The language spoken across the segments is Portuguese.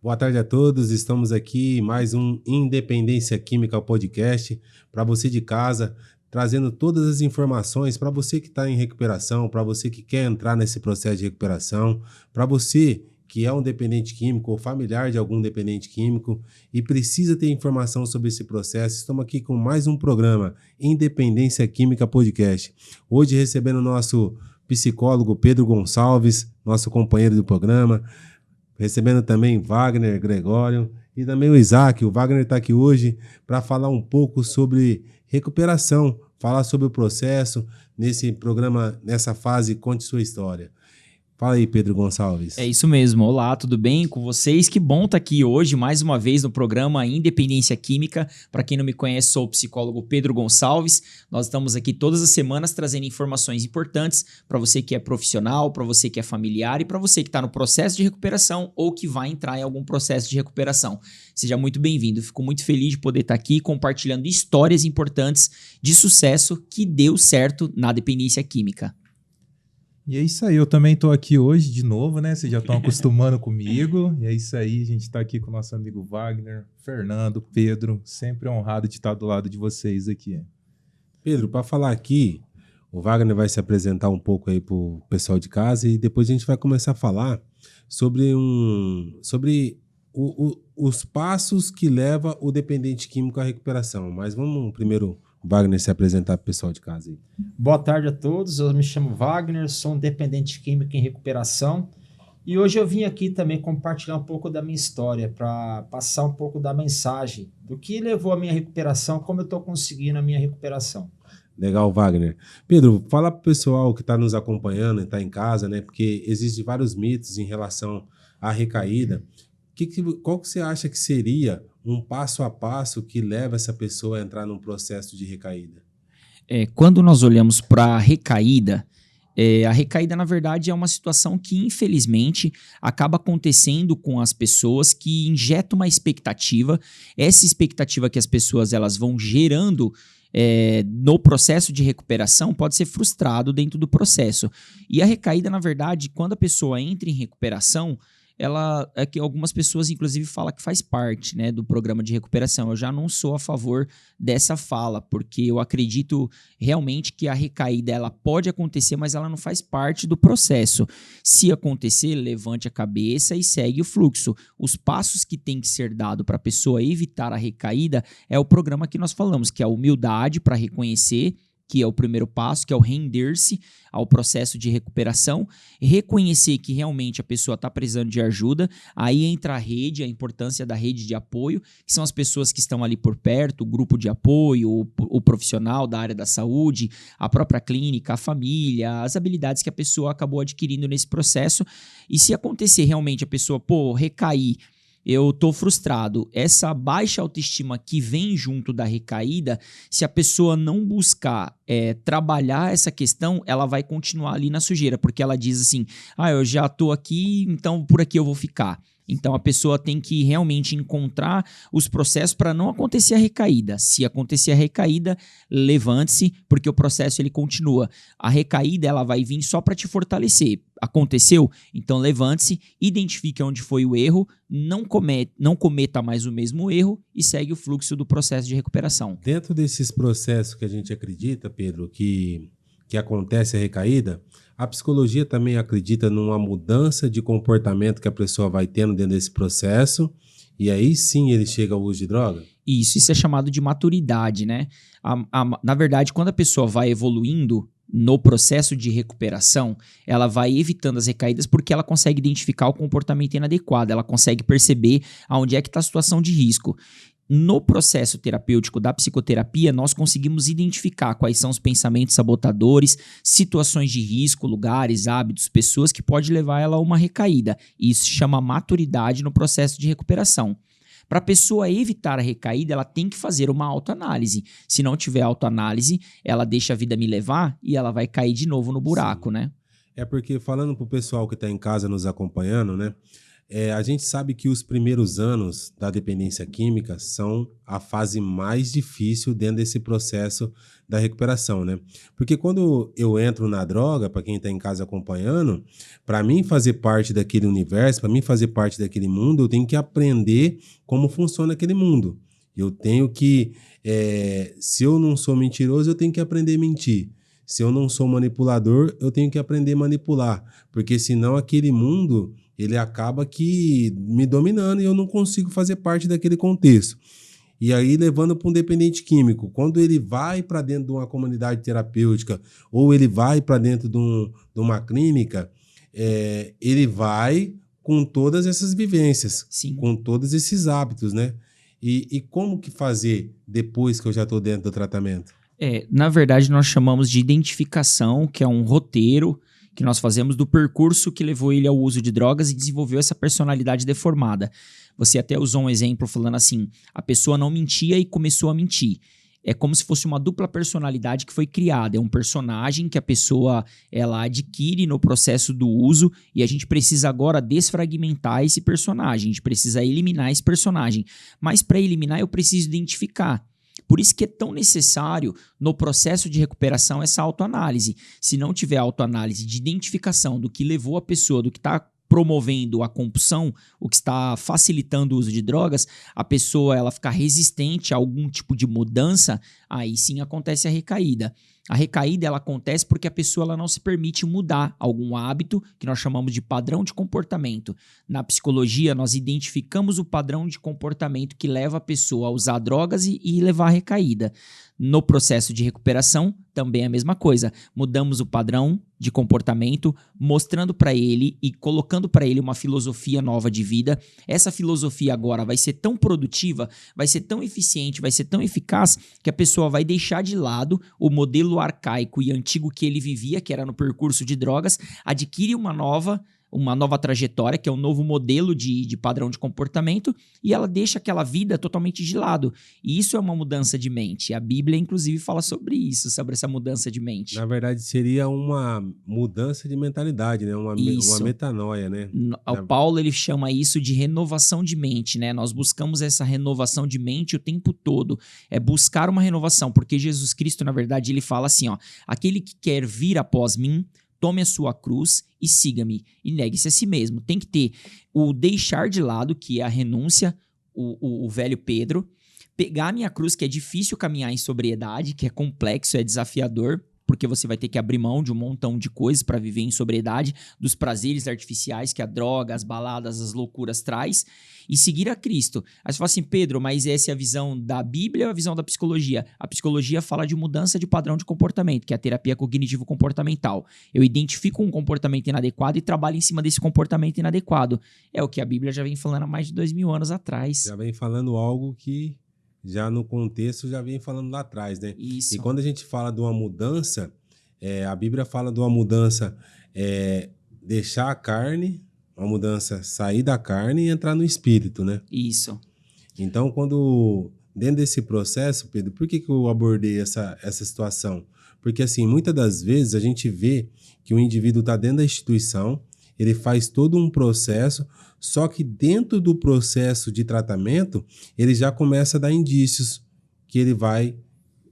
Boa tarde a todos, estamos aqui em mais um Independência Química Podcast para você de casa, trazendo todas as informações para você que está em recuperação, para você que quer entrar nesse processo de recuperação, para você que é um dependente químico ou familiar de algum dependente químico e precisa ter informação sobre esse processo. Estamos aqui com mais um programa, Independência Química Podcast. Hoje recebendo o nosso psicólogo Pedro Gonçalves, nosso companheiro do programa, recebendo também Wagner Gregório e também o Isaac. O Wagner está aqui hoje para falar um pouco sobre recuperação, falar sobre o processo nesse programa, nessa fase Conte Sua História. Fala aí, Pedro Gonçalves. É isso mesmo. Olá, tudo bem com vocês? Que bom estar aqui hoje, mais uma vez, no programa Independência Química. Para quem não me conhece, sou o psicólogo Pedro Gonçalves. Nós estamos aqui todas as semanas trazendo informações importantes para você que é profissional, para você que é familiar e para você que está no processo de recuperação ou que vai entrar em algum processo de recuperação. Seja muito bem-vindo. Fico muito feliz de poder estar aqui compartilhando histórias importantes de sucesso que deu certo na dependência química. E é isso aí, eu também estou aqui hoje de novo, né? Vocês já estão acostumando comigo. E é isso aí, a gente está aqui com o nosso amigo Wagner, Fernando, Pedro. Sempre honrado de estar do lado de vocês aqui. Pedro, para falar aqui, o Wagner vai se apresentar um pouco aí para o pessoal de casa e depois a gente vai começar a falar sobre os passos que leva o dependente químico à recuperação. Mas vamos primeiro, Wagner, se apresentar para o pessoal de casa aí. Boa tarde a todos, eu me chamo Wagner, sou um dependente químico em recuperação e hoje eu vim aqui também compartilhar um pouco da minha história para passar um pouco da mensagem do que levou a minha recuperação, como eu estou conseguindo a minha recuperação. Legal, Wagner. Pedro, fala para o pessoal que está nos acompanhando e está em casa, né? Porque existem vários mitos em relação à recaída. Qual que você acha que seria um passo a passo que leva essa pessoa a entrar num processo de recaída? Quando nós olhamos para a recaída, na verdade, é uma situação que, infelizmente, acaba acontecendo com as pessoas que injetam uma expectativa. Essa expectativa que as pessoas elas vão gerando no processo de recuperação pode ser frustrado dentro do processo. E a recaída, na verdade, quando a pessoa entra em recuperação, que algumas pessoas, inclusive, falam que faz parte, né, do programa de recuperação. Eu já não sou a favor dessa fala, porque eu acredito realmente que a recaída ela pode acontecer, mas ela não faz parte do processo. Se acontecer, levante a cabeça e segue o fluxo. Os passos que tem que ser dado para a pessoa evitar a recaída é o programa que nós falamos, que é a humildade para reconhecer, que é o primeiro passo, que é o render-se ao processo de recuperação, reconhecer que realmente a pessoa está precisando de ajuda, aí entra a rede, a importância da rede de apoio, que são as pessoas que estão ali por perto, o grupo de apoio, o profissional da área da saúde, a própria clínica, a família, as habilidades que a pessoa acabou adquirindo nesse processo, e se acontecer realmente a pessoa, recair, eu tô frustrado. Essa baixa autoestima que vem junto da recaída, se a pessoa não buscar trabalhar essa questão, ela vai continuar ali na sujeira, porque ela diz assim, eu já tô aqui, então por aqui eu vou ficar. Então a pessoa tem que realmente encontrar os processos para não acontecer a recaída. Se acontecer a recaída, levante-se, porque o processo ele continua. A recaída ela vai vir só para te fortalecer. Aconteceu? Então levante-se, identifique onde foi o erro, não cometa mais o mesmo erro e segue o fluxo do processo de recuperação. Dentro desses processos que a gente acredita, Pedro, que acontece a recaída, a psicologia também acredita numa mudança de comportamento que a pessoa vai tendo dentro desse processo e aí sim ele chega ao uso de droga? Isso é chamado de maturidade, né? Na verdade, quando a pessoa vai evoluindo no processo de recuperação, ela vai evitando as recaídas porque ela consegue identificar o comportamento inadequado, ela consegue perceber aonde é que está a situação de risco. No processo terapêutico da psicoterapia, nós conseguimos identificar quais são os pensamentos sabotadores, situações de risco, lugares, hábitos, pessoas que pode levar ela a uma recaída. Isso se chama maturidade no processo de recuperação. Para a pessoa evitar a recaída, ela tem que fazer uma autoanálise. Se não tiver autoanálise, ela deixa a vida me levar e ela vai cair de novo no buraco, né? É porque, falando para o pessoal que está em casa nos acompanhando, né? A gente sabe que os primeiros anos da dependência química são a fase mais difícil dentro desse processo da recuperação, né? Porque quando eu entro na droga, para quem está em casa acompanhando, para mim fazer parte daquele universo, para mim fazer parte daquele mundo, eu tenho que aprender como funciona aquele mundo. Eu tenho que, se eu não sou mentiroso, eu tenho que aprender a mentir. Se eu não sou manipulador, eu tenho que aprender a manipular. Porque senão aquele mundo, ele acaba que me dominando e eu não consigo fazer parte daquele contexto. E aí, levando para um dependente químico, quando ele vai para dentro de uma comunidade terapêutica ou ele vai para dentro de uma clínica, ele vai com todas essas vivências, Sim. com todos esses hábitos, né? E como que fazer depois que eu já estou dentro do tratamento? Na verdade, nós chamamos de identificação, que é um roteiro que nós fazemos do percurso que levou ele ao uso de drogas e desenvolveu essa personalidade deformada. Você até usou um exemplo falando assim, a pessoa não mentia e começou a mentir. É como se fosse uma dupla personalidade que foi criada. É um personagem que a pessoa ela adquire no processo do uso e a gente precisa agora desfragmentar esse personagem. A gente precisa eliminar esse personagem. Mas para eliminar eu preciso identificar. Por isso que é tão necessário no processo de recuperação essa autoanálise. Se não tiver autoanálise de identificação do que levou a pessoa, do que está promovendo a compulsão, o que está facilitando o uso de drogas, a pessoa ela ficar resistente a algum tipo de mudança, aí sim acontece a recaída. A recaída ela acontece porque a pessoa ela não se permite mudar algum hábito que nós chamamos de padrão de comportamento. Na psicologia, nós identificamos o padrão de comportamento que leva a pessoa a usar drogas e levar a recaída. No processo de recuperação, também é a mesma coisa. Mudamos o padrão de comportamento, mostrando para ele e colocando para ele uma filosofia nova de vida. Essa filosofia agora vai ser tão produtiva, vai ser tão eficiente, vai ser tão eficaz que a pessoa vai deixar de lado o modelo arcaico e antigo que ele vivia, que era no percurso de drogas, adquire uma nova trajetória, que é um novo modelo de padrão de comportamento, e ela deixa aquela vida totalmente de lado. E isso é uma mudança de mente. A Bíblia, inclusive, fala sobre isso, sobre essa mudança de mente. Na verdade, seria uma mudança de mentalidade, né? Uma metanoia, né? O Paulo, ele chama isso de renovação de mente, né? Nós buscamos essa renovação de mente o tempo todo. É buscar uma renovação, porque Jesus Cristo, na verdade, ele fala assim, ó, aquele que quer vir após mim, tome a sua cruz e siga-me. E negue-se a si mesmo. Tem que ter o deixar de lado, que é a renúncia, o velho Pedro. Pegar a minha cruz, que é difícil caminhar em sobriedade, que é complexo, é desafiador, porque você vai ter que abrir mão de um montão de coisas para viver em sobriedade, dos prazeres artificiais que a droga, as baladas, as loucuras traz, e seguir a Cristo. Aí você fala assim, Pedro, mas essa é a visão da Bíblia ou a visão da psicologia? A psicologia fala de mudança de padrão de comportamento, que é a terapia cognitivo-comportamental. Eu identifico um comportamento inadequado e trabalho em cima desse comportamento inadequado. É o que a Bíblia já vem falando há mais de 2000 anos atrás. Já vem falando algo que já no contexto já vem falando lá atrás, né? Isso. E quando a gente fala de uma mudança, a Bíblia fala de uma mudança, deixar a carne, uma mudança sair da carne e entrar no espírito, né? Isso. Então, dentro desse processo, Pedro, por que eu abordei essa situação? Porque, assim, muitas das vezes a gente vê que o indivíduo está dentro da instituição, ele faz todo um processo, só que dentro do processo de tratamento, ele já começa a dar indícios que ele vai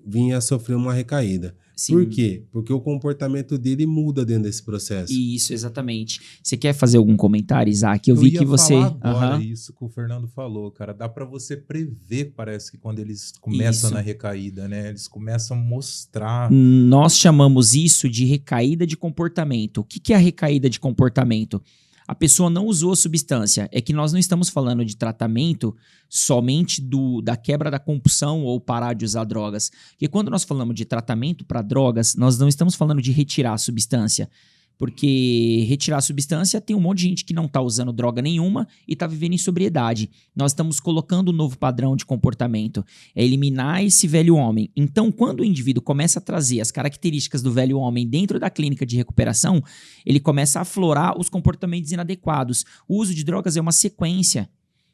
vir a sofrer uma recaída. Sim. Por quê? Porque o comportamento dele muda dentro desse processo. Isso, exatamente. Você quer fazer algum comentário, Isaac? Eu vi que você... falar agora isso que o Fernando falou, cara. Dá para você prever, parece que quando eles começam na recaída, né? Eles começam a mostrar... Nós chamamos isso de recaída de comportamento. O que é a recaída de comportamento? A pessoa não usou a substância. É que nós não estamos falando de tratamento somente da quebra da compulsão ou parar de usar drogas. Porque quando nós falamos de tratamento para drogas, nós não estamos falando de retirar a substância. Porque retirar a substância tem um monte de gente que não está usando droga nenhuma e está vivendo em sobriedade. Nós estamos colocando um novo padrão de comportamento. É eliminar esse velho homem. Então, quando o indivíduo começa a trazer as características do velho homem dentro da clínica de recuperação, ele começa a aflorar os comportamentos inadequados. O uso de drogas é uma sequência.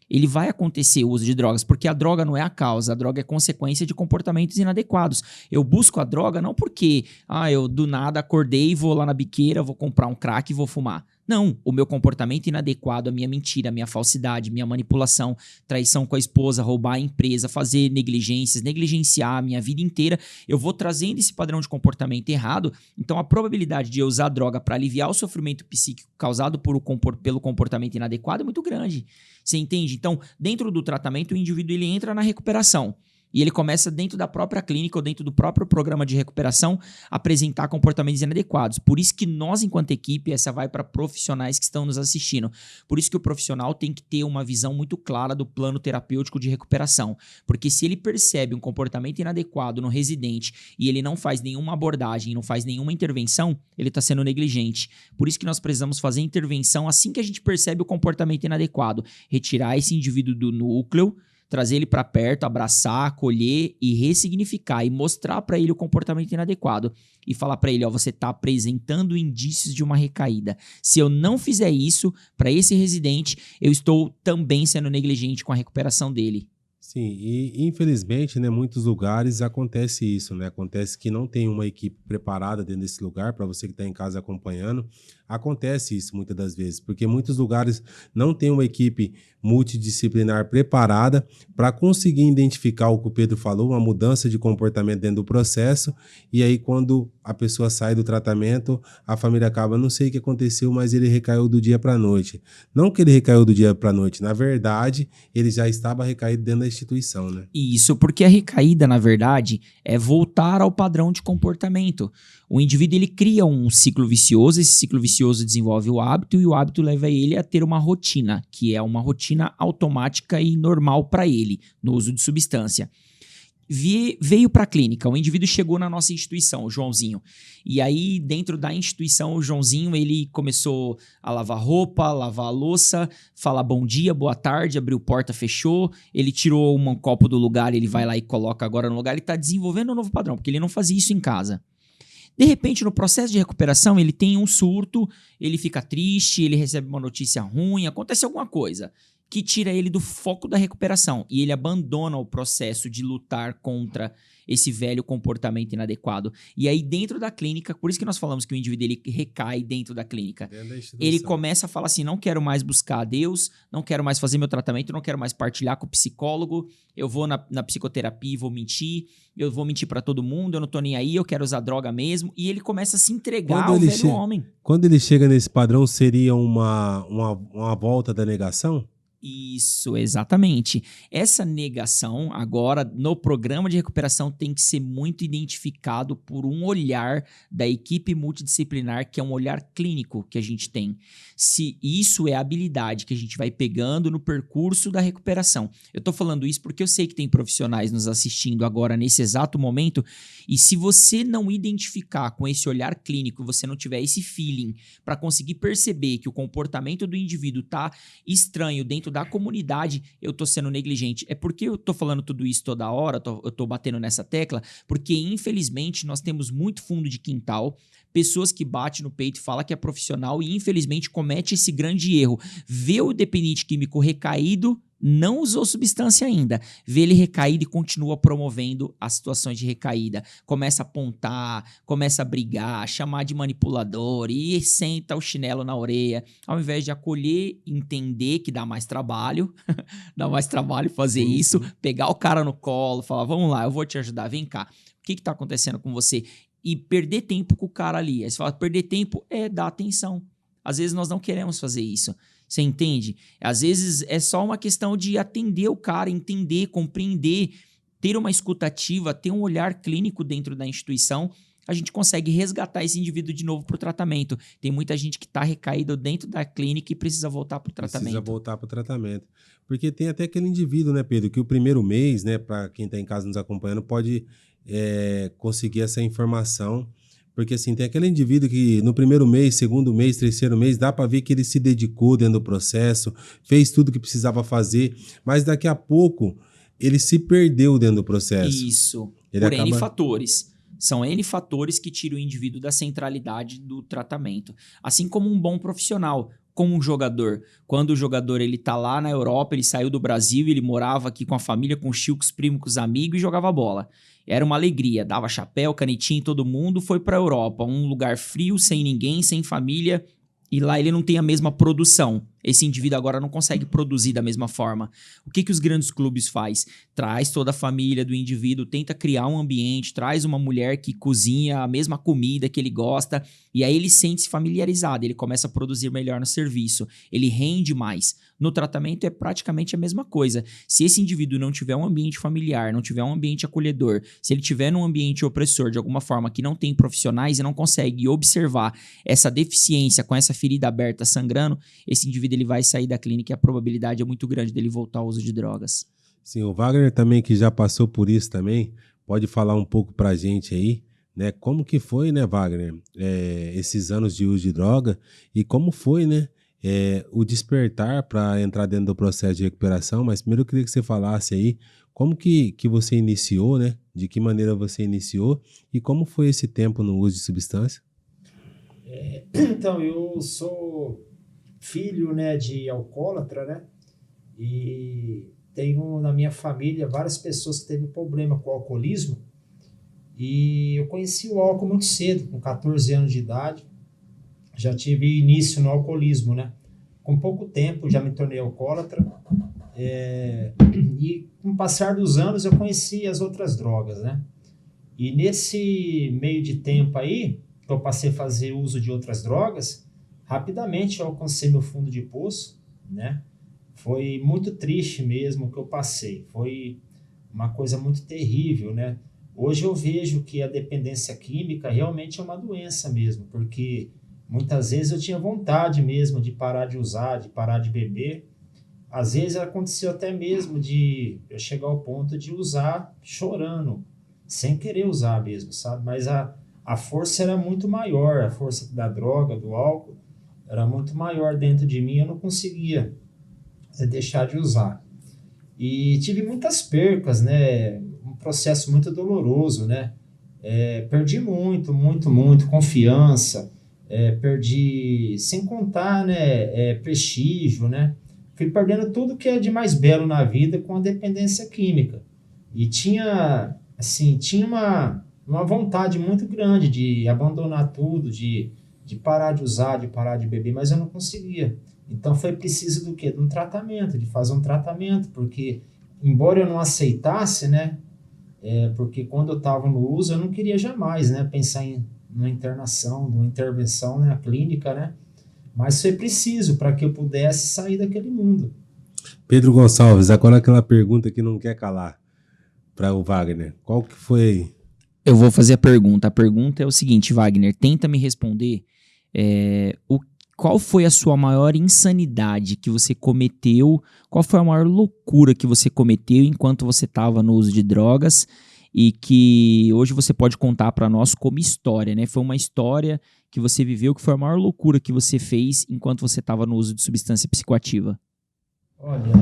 Ele vai acontecer o uso de drogas, porque a droga não é a causa, a droga é consequência de comportamentos inadequados. Eu busco a droga não porque eu do nada acordei e vou lá na biqueira, vou comprar um crack e vou fumar. Não, o meu comportamento inadequado, a minha mentira, a minha falsidade, minha manipulação, traição com a esposa, roubar a empresa, fazer negligências, negligenciar a minha vida inteira, eu vou trazendo esse padrão de comportamento errado, então a probabilidade de eu usar droga para aliviar o sofrimento psíquico causado pelo comportamento inadequado é muito grande. Você entende? Então, dentro do tratamento, o indivíduo ele entra na recuperação. E ele começa dentro da própria clínica ou dentro do próprio programa de recuperação a apresentar comportamentos inadequados. Por isso que nós, enquanto equipe, essa vai para profissionais que estão nos assistindo. Por isso que o profissional tem que ter uma visão muito clara do plano terapêutico de recuperação. Porque se ele percebe um comportamento inadequado no residente e ele não faz nenhuma abordagem, não faz nenhuma intervenção, ele está sendo negligente. Por isso que nós precisamos fazer intervenção assim que a gente percebe o comportamento inadequado. Retirar esse indivíduo do núcleo, trazer ele para perto, abraçar, acolher e ressignificar e mostrar para ele o comportamento inadequado e falar para ele, ó, você está apresentando indícios de uma recaída. Se eu não fizer isso para esse residente, eu estou também sendo negligente com a recuperação dele. Sim, e infelizmente, né, muitos lugares acontece isso, né? Acontece que não tem uma equipe preparada dentro desse lugar, para você que está em casa acompanhando, acontece isso muitas das vezes, porque muitos lugares não tem uma equipe multidisciplinar preparada para conseguir identificar o que o Pedro falou, uma mudança de comportamento dentro do processo, e aí quando a pessoa sai do tratamento, a família acaba, não sei o que aconteceu, mas ele recaiu do dia para a noite. Não que ele recaiu do dia para a noite, na verdade, ele já estava recaído dentro da instituição, né? Isso, porque a recaída, na verdade, é voltar ao padrão de comportamento. O indivíduo ele cria um ciclo vicioso, esse ciclo vicioso desenvolve o hábito e o hábito leva ele a ter uma rotina, que é uma rotina automática e normal para ele, no uso de substância. Veio para a clínica, o indivíduo chegou na nossa instituição, o Joãozinho, e aí dentro da instituição o Joãozinho ele começou a lavar roupa, lavar a louça, falar bom dia, boa tarde, abriu porta, fechou, ele tirou um copo do lugar, ele vai lá e coloca agora no lugar, ele está desenvolvendo um novo padrão, porque ele não fazia isso em casa. De repente, no processo de recuperação, ele tem um surto, ele fica triste, ele recebe uma notícia ruim, acontece alguma coisa que tira ele do foco da recuperação e ele abandona o processo de lutar contra esse velho comportamento inadequado. E aí dentro da clínica, por isso que nós falamos que o indivíduo ele recai dentro da clínica. Ele começa a falar assim, não quero mais buscar a Deus, não quero mais fazer meu tratamento, não quero mais partilhar com o psicólogo, eu vou na psicoterapia e vou mentir, eu vou mentir pra todo mundo, eu não tô nem aí, eu quero usar droga mesmo. E ele começa a se entregar ao velho homem. Quando ele chega nesse padrão, seria uma volta da negação? Isso, exatamente. Essa negação, agora, no programa de recuperação, tem que ser muito identificado por um olhar da equipe multidisciplinar, que é um olhar clínico que a gente tem. Se isso é a habilidade que a gente vai pegando no percurso da recuperação. Eu tô falando isso porque eu sei que tem profissionais nos assistindo agora, nesse exato momento, e se você não identificar com esse olhar clínico, você não tiver esse feeling para conseguir perceber que o comportamento do indivíduo tá estranho dentro da comunidade, eu tô sendo negligente. É porque eu tô falando tudo isso toda hora, eu tô batendo nessa tecla, porque infelizmente nós temos muito fundo de quintal, pessoas que batem no peito e falam que é profissional e infelizmente comete esse grande erro. Vê o dependente químico recaído, não usou substância ainda, vê ele recaído e continua promovendo as situações de recaída. Começa a apontar, começa a brigar, chamar de manipulador e senta o chinelo na orelha. Ao invés de acolher, entender que dá mais trabalho, dá mais trabalho fazer isso, pegar o cara no colo, falar, vamos lá, eu vou te ajudar, vem cá. O que tá acontecendo com você? E perder tempo com o cara ali. Aí você fala, perder tempo é dar atenção. Às vezes nós não queremos fazer isso. Você entende? Às vezes é só uma questão de atender o cara, entender, compreender, ter uma escutativa, ter um olhar clínico dentro da instituição. A gente consegue resgatar esse indivíduo de novo para o tratamento. Tem muita gente que está recaído dentro da clínica e precisa voltar para o tratamento. Precisa voltar para o tratamento. Porque tem até aquele indivíduo, né, Pedro, que o primeiro mês, né, para quem está em casa nos acompanhando, pode conseguir essa informação. Porque assim, tem aquele indivíduo que no primeiro mês, segundo mês, terceiro mês, dá para ver que ele se dedicou dentro do processo, fez tudo que precisava fazer, mas daqui a pouco ele se perdeu dentro do processo. Isso, por N fatores. São N fatores que tiram o indivíduo da centralidade do tratamento. Assim como um bom profissional, como um jogador. Quando o jogador ele tá lá na Europa, ele saiu do Brasil, ele morava aqui com a família, com os tios, com os primos, com os amigos e jogava bola. Era uma alegria, dava chapéu, canetinha em todo mundo, foi pra Europa, um lugar frio, sem ninguém, sem família, e lá ele não tem a mesma produção. Esse indivíduo agora não consegue produzir da mesma forma. O que os grandes clubes faz? Traz toda a família do indivíduo, tenta criar um ambiente, traz uma mulher que cozinha a mesma comida que ele gosta, e aí ele sente-se familiarizado, ele começa a produzir melhor no serviço, ele rende mais. No tratamento é praticamente a mesma coisa. Se esse indivíduo não tiver um ambiente familiar, não tiver um ambiente acolhedor, se ele tiver num ambiente opressor de alguma forma que não tem profissionais e não consegue observar essa deficiência com essa ferida aberta sangrando, esse indivíduo ele vai sair da clínica e a probabilidade é muito grande dele voltar ao uso de drogas. Sim, o Wagner também, que já passou por isso também, pode falar um pouco pra gente aí, né? Como que foi, né, Wagner, esses anos de uso de droga e como foi, né, o despertar para entrar dentro do processo de recuperação. Mas primeiro eu queria que você falasse aí como que você iniciou, né? De que maneira você iniciou e como foi esse tempo no uso de substância? Então, eu sou filho, né, de alcoólatra, né, e tenho na minha família várias pessoas que teve problema com o alcoolismo, e eu conheci o álcool muito cedo, com 14 anos de idade, já tive início no alcoolismo, né, com pouco tempo já me tornei alcoólatra, e com o passar dos anos eu conheci as outras drogas, né, e nesse meio de tempo aí, que eu passei a fazer uso de outras drogas, rapidamente eu alcancei meu fundo de poço, né? Foi muito triste mesmo o que eu passei, foi uma coisa muito terrível, né? Hoje eu vejo que a dependência química realmente é uma doença mesmo, porque muitas vezes eu tinha vontade mesmo de parar de usar, de parar de beber. Às vezes aconteceu até mesmo de eu chegar ao ponto de usar chorando, sem querer usar mesmo, sabe? Mas a força era muito maior, a força da droga, do álcool, era muito maior dentro de mim, eu não conseguia deixar de usar. E tive muitas percas, né? Um processo muito doloroso, né? Perdi muito confiança, perdi, sem contar, né? Prestígio, né? Fui perdendo tudo que é de mais belo na vida com a dependência química. E tinha uma vontade muito grande de abandonar tudo, de parar de usar, de parar de beber, mas eu não conseguia. Então foi preciso do quê? De um tratamento, de fazer um tratamento, porque embora eu não aceitasse, né, porque quando eu estava no uso eu não queria jamais, né, pensar em uma internação, numa intervenção na clínica, né, mas foi preciso para que eu pudesse sair daquele mundo. Pedro Gonçalves, agora aquela pergunta que não quer calar para o Wagner, qual que foi? Eu vou fazer a pergunta. A pergunta é o seguinte, Wagner, tenta me responder. Qual foi a sua maior insanidade que você cometeu? Qual foi a maior loucura que você cometeu enquanto você estava no uso de drogas e que hoje você pode contar para nós como história, né? Foi uma história que você viveu, que foi a maior loucura que você fez enquanto você estava no uso de substância psicoativa. Olha,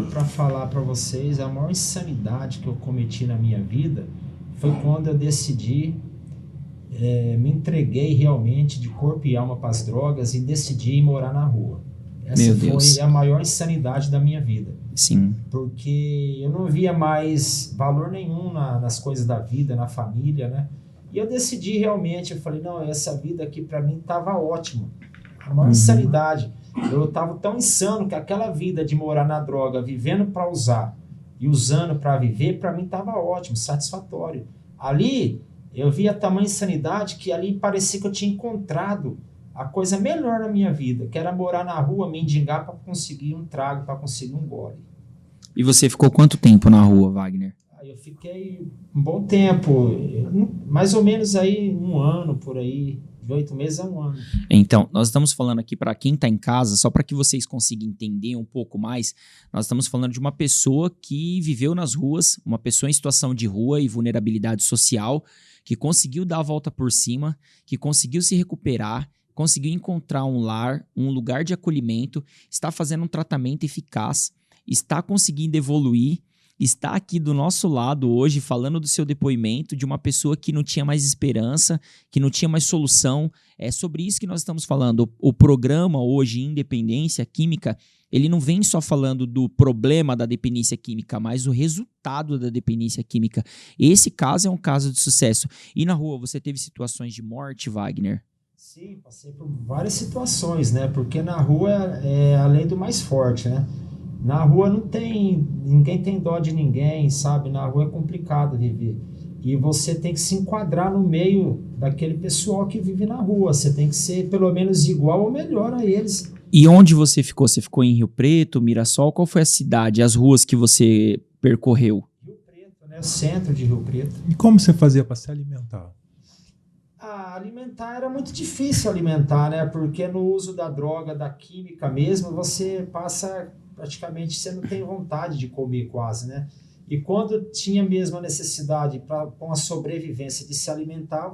para falar para vocês, a maior insanidade que eu cometi na minha vida foi quando eu decidi, me entreguei realmente de corpo e alma para as drogas e decidi ir morar na rua. Essa foi a maior insanidade da minha vida. Sim. Porque eu não via mais valor nenhum nas coisas da vida, na família, né? E eu decidi realmente, eu falei, não, essa vida aqui para mim estava ótima. A maior insanidade. Eu estava tão insano que aquela vida de morar na droga, vivendo para usar e usando para viver, para mim estava ótimo, satisfatório. Ali, eu via a tamanha insanidade que ali parecia que eu tinha encontrado a coisa melhor na minha vida, que era morar na rua, mendigar para conseguir um trago, para conseguir um gole. E você ficou quanto tempo na rua, Wagner? Eu fiquei um bom tempo, mais ou menos aí 1 ano, por aí, de 8 meses a 1 ano. Então, nós estamos falando aqui para quem está em casa, só para que vocês consigam entender um pouco mais, nós estamos falando de uma pessoa que viveu nas ruas, uma pessoa em situação de rua e vulnerabilidade social, que conseguiu dar a volta por cima, que conseguiu se recuperar, conseguiu encontrar um lar, um lugar de acolhimento, está fazendo um tratamento eficaz, está conseguindo evoluir, está aqui do nosso lado hoje falando do seu depoimento de uma pessoa que não tinha mais esperança, que não tinha mais solução. É sobre isso que nós estamos falando. O programa hoje, Independência Química, ele não vem só falando do problema da dependência química, mas o resultado da dependência química. Esse caso é um caso de sucesso. E na rua, você teve situações de morte, Wagner? Sim, passei por várias situações, né? Porque na rua é a lei do mais forte, né? Na rua ninguém tem dó de ninguém, sabe? Na rua é complicado viver. E você tem que se enquadrar no meio daquele pessoal que vive na rua. Você tem que ser pelo menos igual ou melhor a eles. E onde você ficou? Você ficou em Rio Preto, Mirassol? Qual foi a cidade, as ruas que você percorreu? Rio Preto, né? O centro de Rio Preto. E como você fazia para se alimentar? Alimentar era muito difícil alimentar, né? Porque no uso da droga, da química mesmo, você passa praticamente, você não tem vontade de comer quase, né? E quando tinha mesmo a necessidade com a sobrevivência de se alimentar,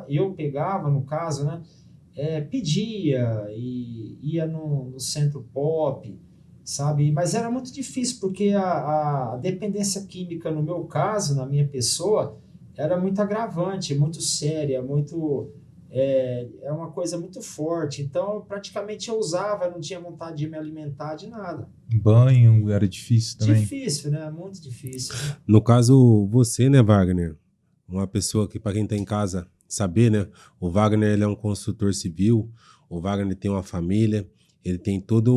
eu pegava no caso, né? Pedia e ia no centro pop, sabe? Mas era muito difícil, porque a dependência química, no meu caso, na minha pessoa, era muito agravante, muito séria, é uma coisa muito forte. Então, praticamente eu usava, não tinha vontade de me alimentar de nada. Banho era difícil também? Difícil, né? Muito difícil. No caso, você, né, Wagner? Uma pessoa que, para quem tá em casa saber, né? O Wagner, ele é um construtor civil, o Wagner tem uma família, ele tem toda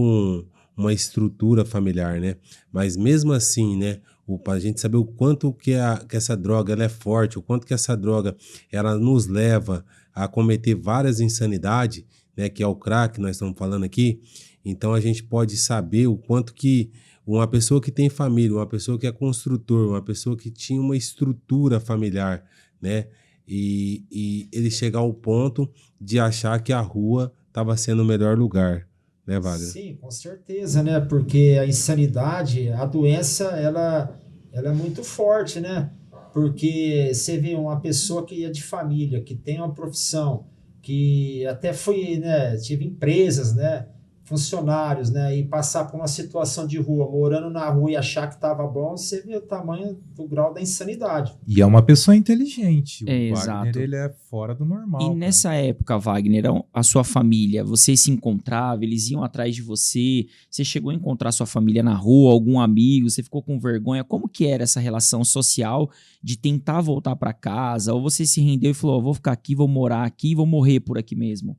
uma estrutura familiar, né? Mas mesmo assim, né? Para a gente saber o quanto que essa droga ela é forte, o quanto que essa droga ela nos leva a cometer várias insanidades, né? Que é o crack que nós estamos falando aqui. Então a gente pode saber o quanto que uma pessoa que tem família, uma pessoa que é construtor, uma pessoa que tinha uma estrutura familiar, né? E ele chegar ao ponto de achar que a rua estava sendo o melhor lugar, né, Wagner? Sim, com certeza, né? Porque a insanidade, a doença, ela é muito forte, né? Porque você vê uma pessoa que é de família, que tem uma profissão, que até foi, né? Tive empresas, né? Funcionários, né? E passar por uma situação de rua, morando na rua e achar que estava bom, você vê o tamanho do grau da insanidade. E é uma pessoa inteligente. O Wagner, Exato. ele é fora do normal. E cara. nessa época, Wagner, a sua família, vocês se encontravam, eles iam atrás de você, você chegou a encontrar sua família na rua, algum amigo, você ficou com vergonha? Como que era essa relação social de tentar voltar para casa? Ou você se rendeu e falou, vou ficar aqui, vou morar aqui, vou morrer por aqui mesmo?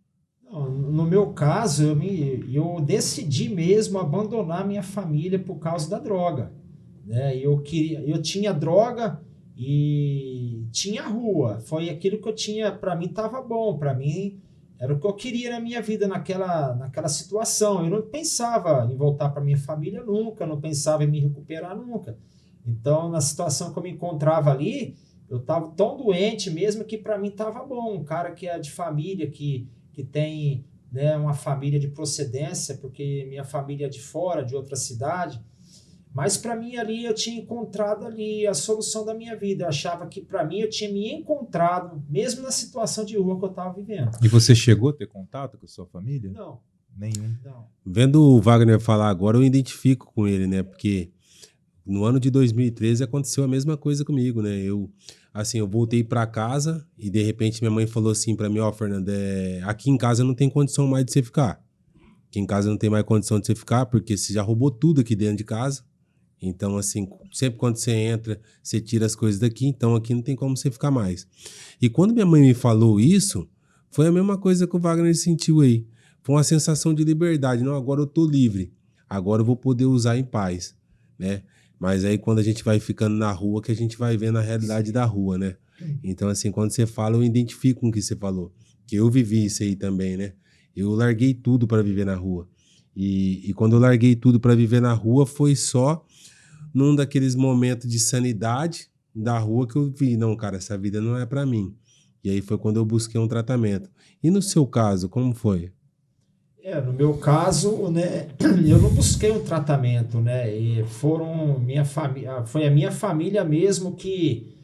No meu caso, eu decidi mesmo abandonar minha família por causa da droga, né? Eu tinha droga e tinha rua. Foi aquilo que eu tinha, para mim estava bom, para mim era o que eu queria na minha vida naquela situação. Eu não pensava em voltar para minha família nunca, não pensava em me recuperar nunca. Então, na situação que eu me encontrava ali, eu estava tão doente mesmo que para mim estava bom. Um cara que é de família, que tem, né, uma família de procedência, porque minha família é de fora, de outra cidade, mas para mim ali eu tinha encontrado ali a solução da minha vida. Eu achava que para mim eu tinha me encontrado, mesmo na situação de rua que eu estava vivendo. E você chegou a ter contato com a sua família? Não. Nenhum. Não. Vendo o Wagner falar agora, eu identifico com ele, né? Porque no ano de 2013 aconteceu a mesma coisa comigo, né? Eu voltei para casa e de repente minha mãe falou assim para mim, Fernando, aqui em casa não tem condição mais de você ficar. Aqui em casa não tem mais condição de você ficar porque você já roubou tudo aqui dentro de casa. Então, assim, sempre quando você entra, você tira as coisas daqui, então aqui não tem como você ficar mais. E quando minha mãe me falou isso, foi a mesma coisa que o Wagner sentiu aí. Foi uma sensação de liberdade. Não, agora eu tô livre. Agora eu vou poder usar em paz, né? Mas aí quando a gente vai ficando na rua, que a gente vai vendo a realidade da rua, né? Então, assim, quando você fala, eu identifico com o que você falou. Que eu vivi isso aí também, né? Eu larguei tudo para viver na rua. E quando eu larguei tudo para viver na rua, foi só num daqueles momentos de sanidade da rua que eu vi, não, cara, essa vida não é para mim. E aí foi quando eu busquei um tratamento. E no seu caso, como foi? No meu caso, né, eu não busquei um tratamento, né? E foi a minha família mesmo que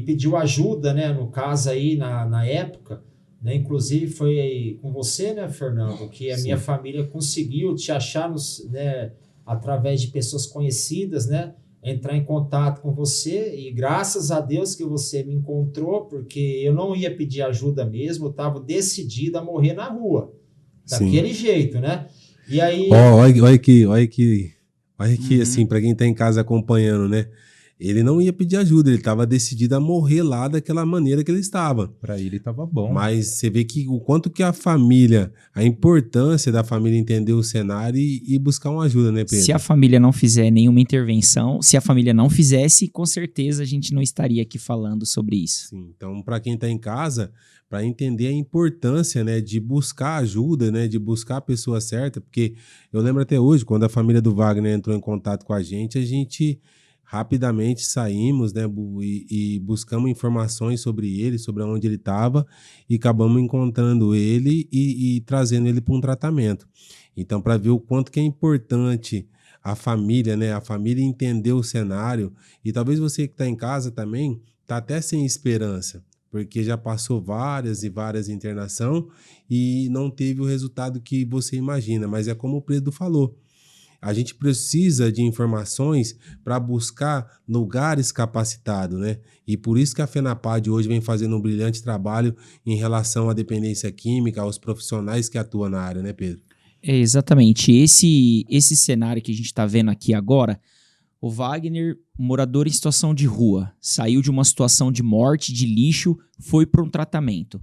pediu ajuda, né? No caso aí, na época, né? Inclusive foi com você, né, Fernando, que a Sim. minha família conseguiu te achar, né, através de pessoas conhecidas, né? Entrar em contato com você, e graças a Deus que você me encontrou, porque eu não ia pedir ajuda mesmo, eu estava decidido a morrer na rua. Daquele jeito, né? E aí... Olha que assim, para quem tá em casa acompanhando, né? ele não ia pedir ajuda, ele estava decidido a morrer lá daquela maneira que ele estava. Para ele estava bom. Mas você vê que o quanto que a importância da família entender o cenário e buscar uma ajuda, né, Pedro? Se a família não fizer nenhuma intervenção, se a família não fizesse, com certeza a gente não estaria aqui falando sobre isso. Sim, então para quem está em casa, para entender a importância, né, de buscar ajuda, né, de buscar a pessoa certa, porque eu lembro até hoje, quando a família do Wagner entrou em contato com a gente rapidamente saímos, né, e buscamos informações sobre ele, sobre onde ele estava, e acabamos encontrando ele e trazendo ele para um tratamento. Então, para ver o quanto que é importante a família, né, a família entender o cenário, e talvez você que está em casa também está até sem esperança, porque já passou várias e várias internações e não teve o resultado que você imagina, mas é como o Pedro falou, a gente precisa de informações para buscar lugares capacitados, né? E por isso que a FENAPAD hoje vem fazendo um brilhante trabalho em relação à dependência química, aos profissionais que atuam na área, né, Pedro? É exatamente. Esse cenário que a gente está vendo aqui agora, o Wagner, morador em situação de rua, saiu de uma situação de morte, de lixo, foi para um tratamento.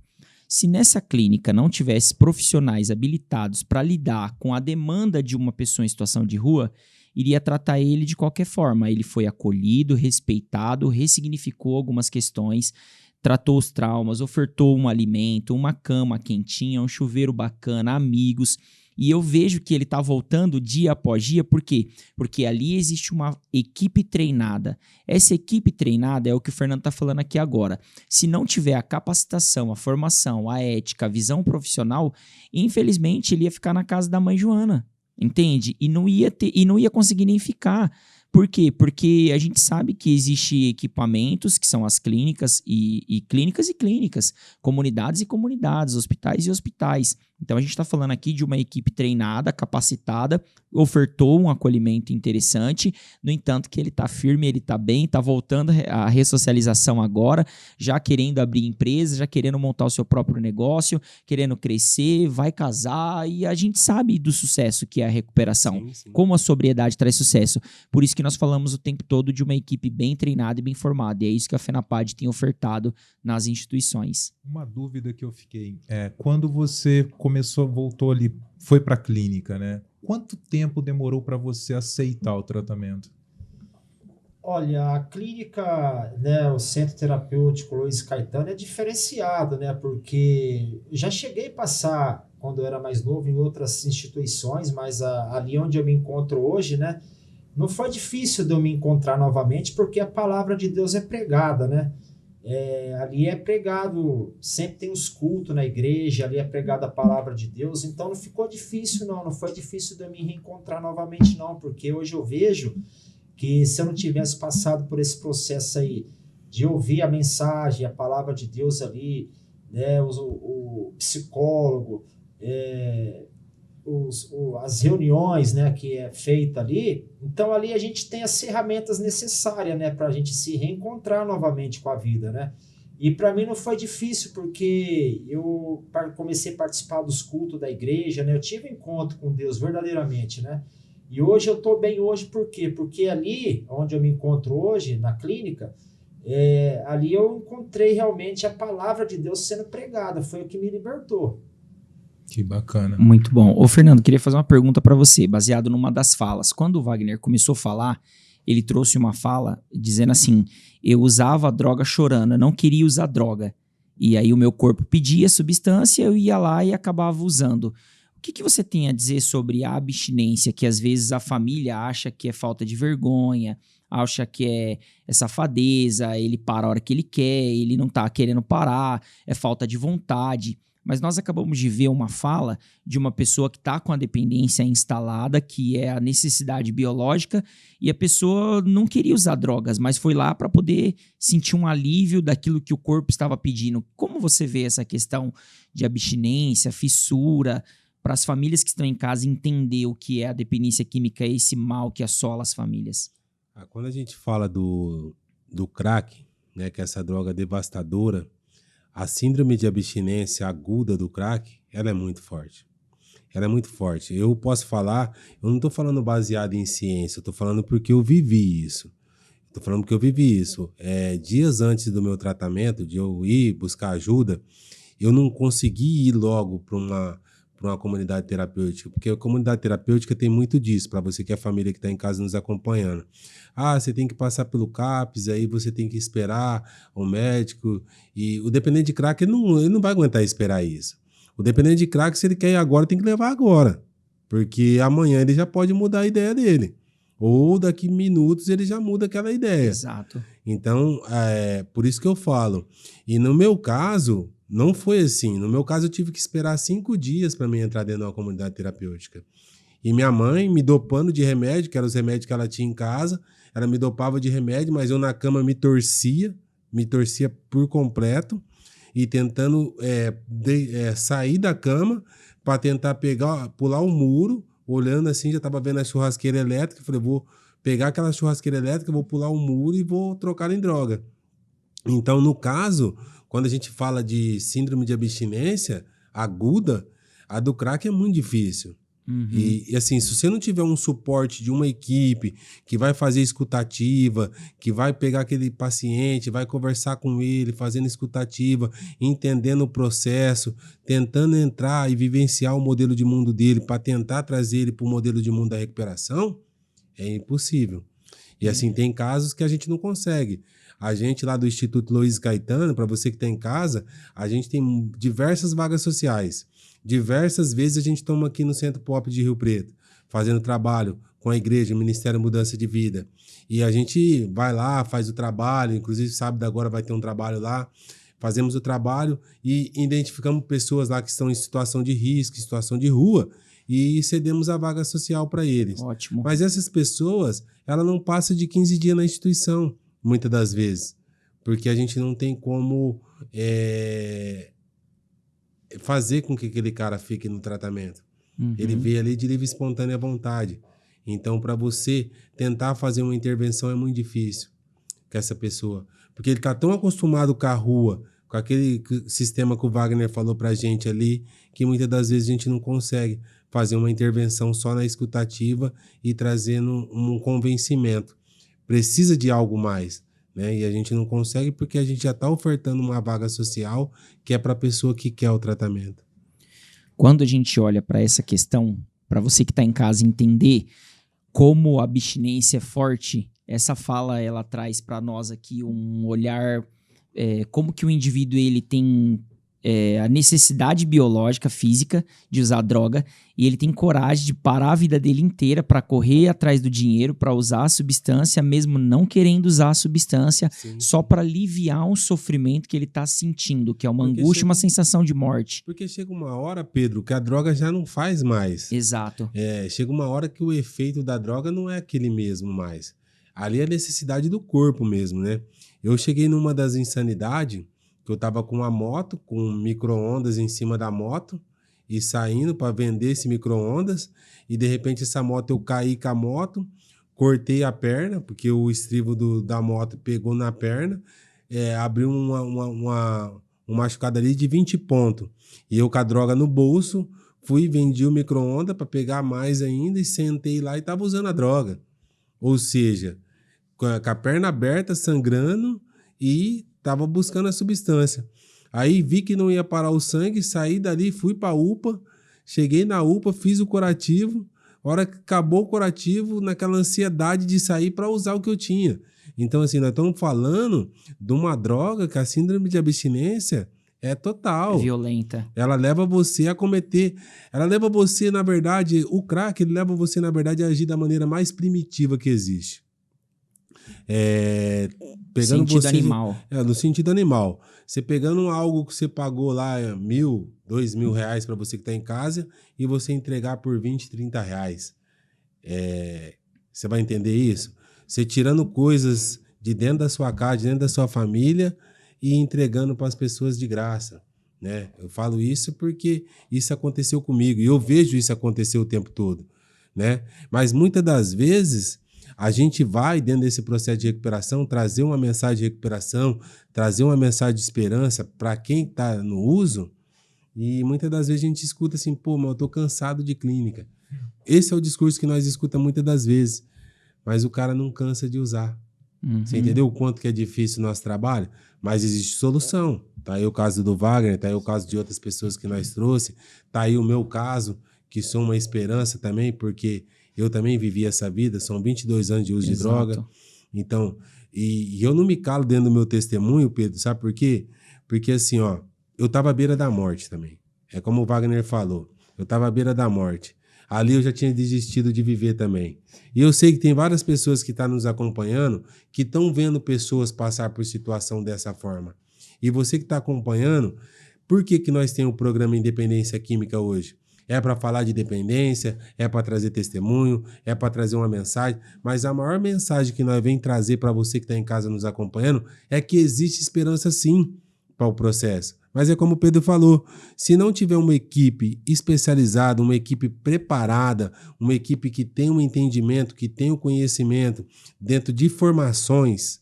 Se nessa clínica não tivesse profissionais habilitados para lidar com a demanda de uma pessoa em situação de rua, iria tratar ele de qualquer forma. Ele foi acolhido, respeitado, ressignificou algumas questões, tratou os traumas, ofertou um alimento, uma cama quentinha, um chuveiro bacana, amigos. E eu vejo que ele está voltando dia após dia, por quê? Porque ali existe uma equipe treinada. Essa equipe treinada é o que o Fernando está falando aqui agora. Se não tiver a capacitação, a formação, a ética, a visão profissional, infelizmente ele ia ficar na casa da mãe Joana, entende? E não ia conseguir nem ficar. Por quê? Porque a gente sabe que existem equipamentos, que são as clínicas e clínicas, comunidades e comunidades, hospitais e hospitais. Então a gente está falando aqui de uma equipe treinada, capacitada, ofertou um acolhimento interessante, no entanto que ele está firme, ele está bem, está voltando à ressocialização agora, já querendo abrir empresa, já querendo montar o seu próprio negócio, querendo crescer, vai casar, e a gente sabe do sucesso que é a recuperação, Sim. como a sobriedade traz sucesso. Por isso que nós falamos o tempo todo de uma equipe bem treinada e bem formada, e é isso que a FENAPAD tem ofertado nas instituições. Uma dúvida que eu fiquei, quando você voltou ali, foi para a clínica, né? Quanto tempo demorou para você aceitar o tratamento? Olha, a clínica, né, o Centro Terapêutico Luiz Caetano é diferenciado, né? Porque já cheguei a passar, quando eu era mais novo, em outras instituições, mas ali onde eu me encontro hoje, né? Não foi difícil de eu me encontrar novamente, porque a palavra de Deus é pregada, né? Ali é pregado, sempre tem os cultos na igreja, ali é pregada a palavra de Deus, então não ficou difícil não foi difícil de eu me reencontrar novamente não, porque hoje eu vejo que se eu não tivesse passado por esse processo aí, de ouvir a mensagem, a palavra de Deus ali, né, o psicólogo, as reuniões, né, que é feita ali, então ali a gente tem as ferramentas necessárias, né, para a gente se reencontrar novamente com a vida, né, e para mim não foi difícil, porque eu comecei a participar dos cultos da igreja, né, eu tive encontro com Deus verdadeiramente, né, e hoje eu estou bem hoje, por quê? Porque ali, onde eu me encontro hoje, na clínica, ali eu encontrei realmente a palavra de Deus sendo pregada, foi o que me libertou. Que bacana. Muito bom. Ô, Fernando, queria fazer uma pergunta para você, baseado numa das falas. Quando o Wagner começou a falar, ele trouxe uma fala dizendo assim, eu usava a droga chorando, eu não queria usar droga. E aí o meu corpo pedia substância, eu ia lá e acabava usando. O que você tem a dizer sobre a abstinência, que às vezes a família acha que é falta de vergonha, acha que é safadeza, ele para a hora que ele quer, ele não tá querendo parar, é falta de vontade. Mas nós acabamos de ver uma fala de uma pessoa que está com a dependência instalada, que é a necessidade biológica, e a pessoa não queria usar drogas, mas foi lá para poder sentir um alívio daquilo que o corpo estava pedindo. Como você vê essa questão de abstinência, fissura, para as famílias que estão em casa entender o que é a dependência química, esse mal que assola as famílias? Quando a gente fala do crack, né, que é essa droga devastadora, a síndrome de abstinência aguda do crack, ela é muito forte. Ela é muito forte. Eu posso falar, eu não estou falando baseado em ciência, eu estou falando porque eu vivi isso. Tô falando que eu vivi isso. Dias antes do meu tratamento, de eu ir buscar ajuda, eu não consegui ir logo para uma comunidade terapêutica, porque a comunidade terapêutica tem muito disso, para você que é a família que está em casa nos acompanhando. Você tem que passar pelo CAPS, aí você tem que esperar o médico, e o dependente de crack, ele não vai aguentar esperar isso. O dependente de crack, se ele quer ir agora, tem que levar agora, porque amanhã ele já pode mudar a ideia dele. Ou daqui minutos ele já muda aquela ideia. Exato. Então, por isso que eu falo. E no meu caso, não foi assim. No meu caso, eu tive que esperar 5 dias para mim entrar dentro de uma comunidade terapêutica. E minha mãe me dopando de remédio, que eram os remédios que ela tinha em casa. Ela me dopava de remédio, mas eu na cama me torcia por completo. E tentando sair da cama para tentar pular o muro. Olhando assim, já estava vendo a churrasqueira elétrica. Falei, vou pegar aquela churrasqueira elétrica, vou pular o muro e vou trocar em droga. Então, no caso, quando a gente fala de síndrome de abstinência aguda, a do crack é muito difícil. Uhum. E assim, se você não tiver um suporte de uma equipe que vai fazer escutativa, que vai pegar aquele paciente, vai conversar com ele, fazendo escutativa, entendendo o processo, tentando entrar e vivenciar o modelo de mundo dele para tentar trazer ele para o modelo de mundo da recuperação, é impossível. E assim, tem casos que a gente não consegue. A gente lá do Instituto Luiz Caetano, para você que está em casa, a gente tem diversas vagas sociais. Diversas vezes a gente toma aqui no Centro Pop de Rio Preto, fazendo trabalho com a igreja, o Ministério Mudança de Vida. E a gente vai lá, faz o trabalho, inclusive sábado agora vai ter um trabalho lá. Fazemos o trabalho e identificamos pessoas lá que estão em situação de risco, em situação de rua, e cedemos a vaga social para eles. Ótimo. Mas essas pessoas, ela não passa de 15 dias na instituição, muitas das vezes, porque a gente não tem como fazer com que aquele cara fique no tratamento. Uhum. Ele veio ali de livre e espontânea vontade. Então, para você tentar fazer uma intervenção é muito difícil com essa pessoa, porque ele está tão acostumado com a rua, com aquele sistema que o Wagner falou para a gente ali, que muitas das vezes a gente não consegue fazer uma intervenção só na escutativa e trazendo um convencimento. Precisa de algo mais, né? E a gente não consegue porque a gente já está ofertando uma vaga social que é para a pessoa que quer o tratamento. Quando a gente olha para essa questão, para você que está em casa entender como a abstinência é forte, essa fala ela traz para nós aqui um olhar, como que o indivíduo ele tem a necessidade biológica, física de usar droga, e ele tem coragem de parar a vida dele inteira para correr atrás do dinheiro, para usar a substância, mesmo não querendo usar a substância, Sim. só para aliviar um sofrimento que ele está sentindo, que é uma Porque angústia, uma sensação de morte. Porque chega uma hora, Pedro, que a droga já não faz mais. Exato. Chega uma hora que o efeito da droga não é aquele mesmo mais. Ali é a necessidade do corpo mesmo, né? Eu cheguei numa das insanidades, que eu tava com uma moto, com micro-ondas em cima da moto, e saindo para vender esse micro-ondas, e de repente essa moto, eu caí com a moto, cortei a perna, porque o estribo da moto pegou na perna, abriu uma machucada ali de 20 pontos. E eu com a droga no bolso, fui, vendi o micro-ondas para pegar mais ainda, e sentei lá e tava usando a droga. Ou seja, com a perna aberta, sangrando, e tava buscando a substância. Aí vi que não ia parar o sangue, saí dali, fui pra UPA, cheguei na UPA, fiz o curativo. A hora que acabou o curativo, naquela ansiedade de sair para usar o que eu tinha. Então, assim, nós estamos falando de uma droga que a síndrome de abstinência é total. Violenta. Ela leva você a cometer... Ela leva você, na verdade... O crack, ele leva você, na verdade, a agir da maneira mais primitiva que existe. Pegando Sentido você, animal. No sentido animal. Você pegando algo que você pagou lá R$1.000, R$2.000 para você que está em casa e você entregar por R$20, R$30. Você vai entender isso? Você tirando coisas de dentro da sua casa, de dentro da sua família e entregando para as pessoas de graça, né? Eu falo isso porque isso aconteceu comigo e eu vejo isso acontecer o tempo todo, né? Mas muitas das vezes a gente vai, dentro desse processo de recuperação, trazer uma mensagem de recuperação, trazer uma mensagem de esperança para quem está no uso, e muitas das vezes a gente escuta assim, pô, mas eu tô cansado de clínica. Esse é o discurso que nós escutamos muitas das vezes, mas o cara não cansa de usar. Você entendeu o quanto que é difícil o nosso trabalho? Mas existe solução. Tá aí o caso do Wagner, tá aí o caso de outras pessoas que nós trouxe, tá aí o meu caso, que sou uma esperança também, porque eu também vivi essa vida, são 22 anos de uso de droga. Então, e eu não me calo dentro do meu testemunho, Pedro, sabe por quê? Porque assim, ó, eu tava à beira da morte também. É como o Wagner falou, eu tava à beira da morte. Ali eu já tinha desistido de viver também. E eu sei que tem várias pessoas que estão nos acompanhando que estão vendo pessoas passar por situação dessa forma. E você que está acompanhando, por que nós temos o programa Independência Química hoje? É para falar de dependência, é para trazer testemunho, é para trazer uma mensagem, mas a maior mensagem que nós vem trazer para você que está em casa nos acompanhando é que existe esperança sim para o processo. Mas é como o Pedro falou, se não tiver uma equipe especializada, uma equipe preparada, uma equipe que tem um entendimento, que tem o conhecimento dentro de formações,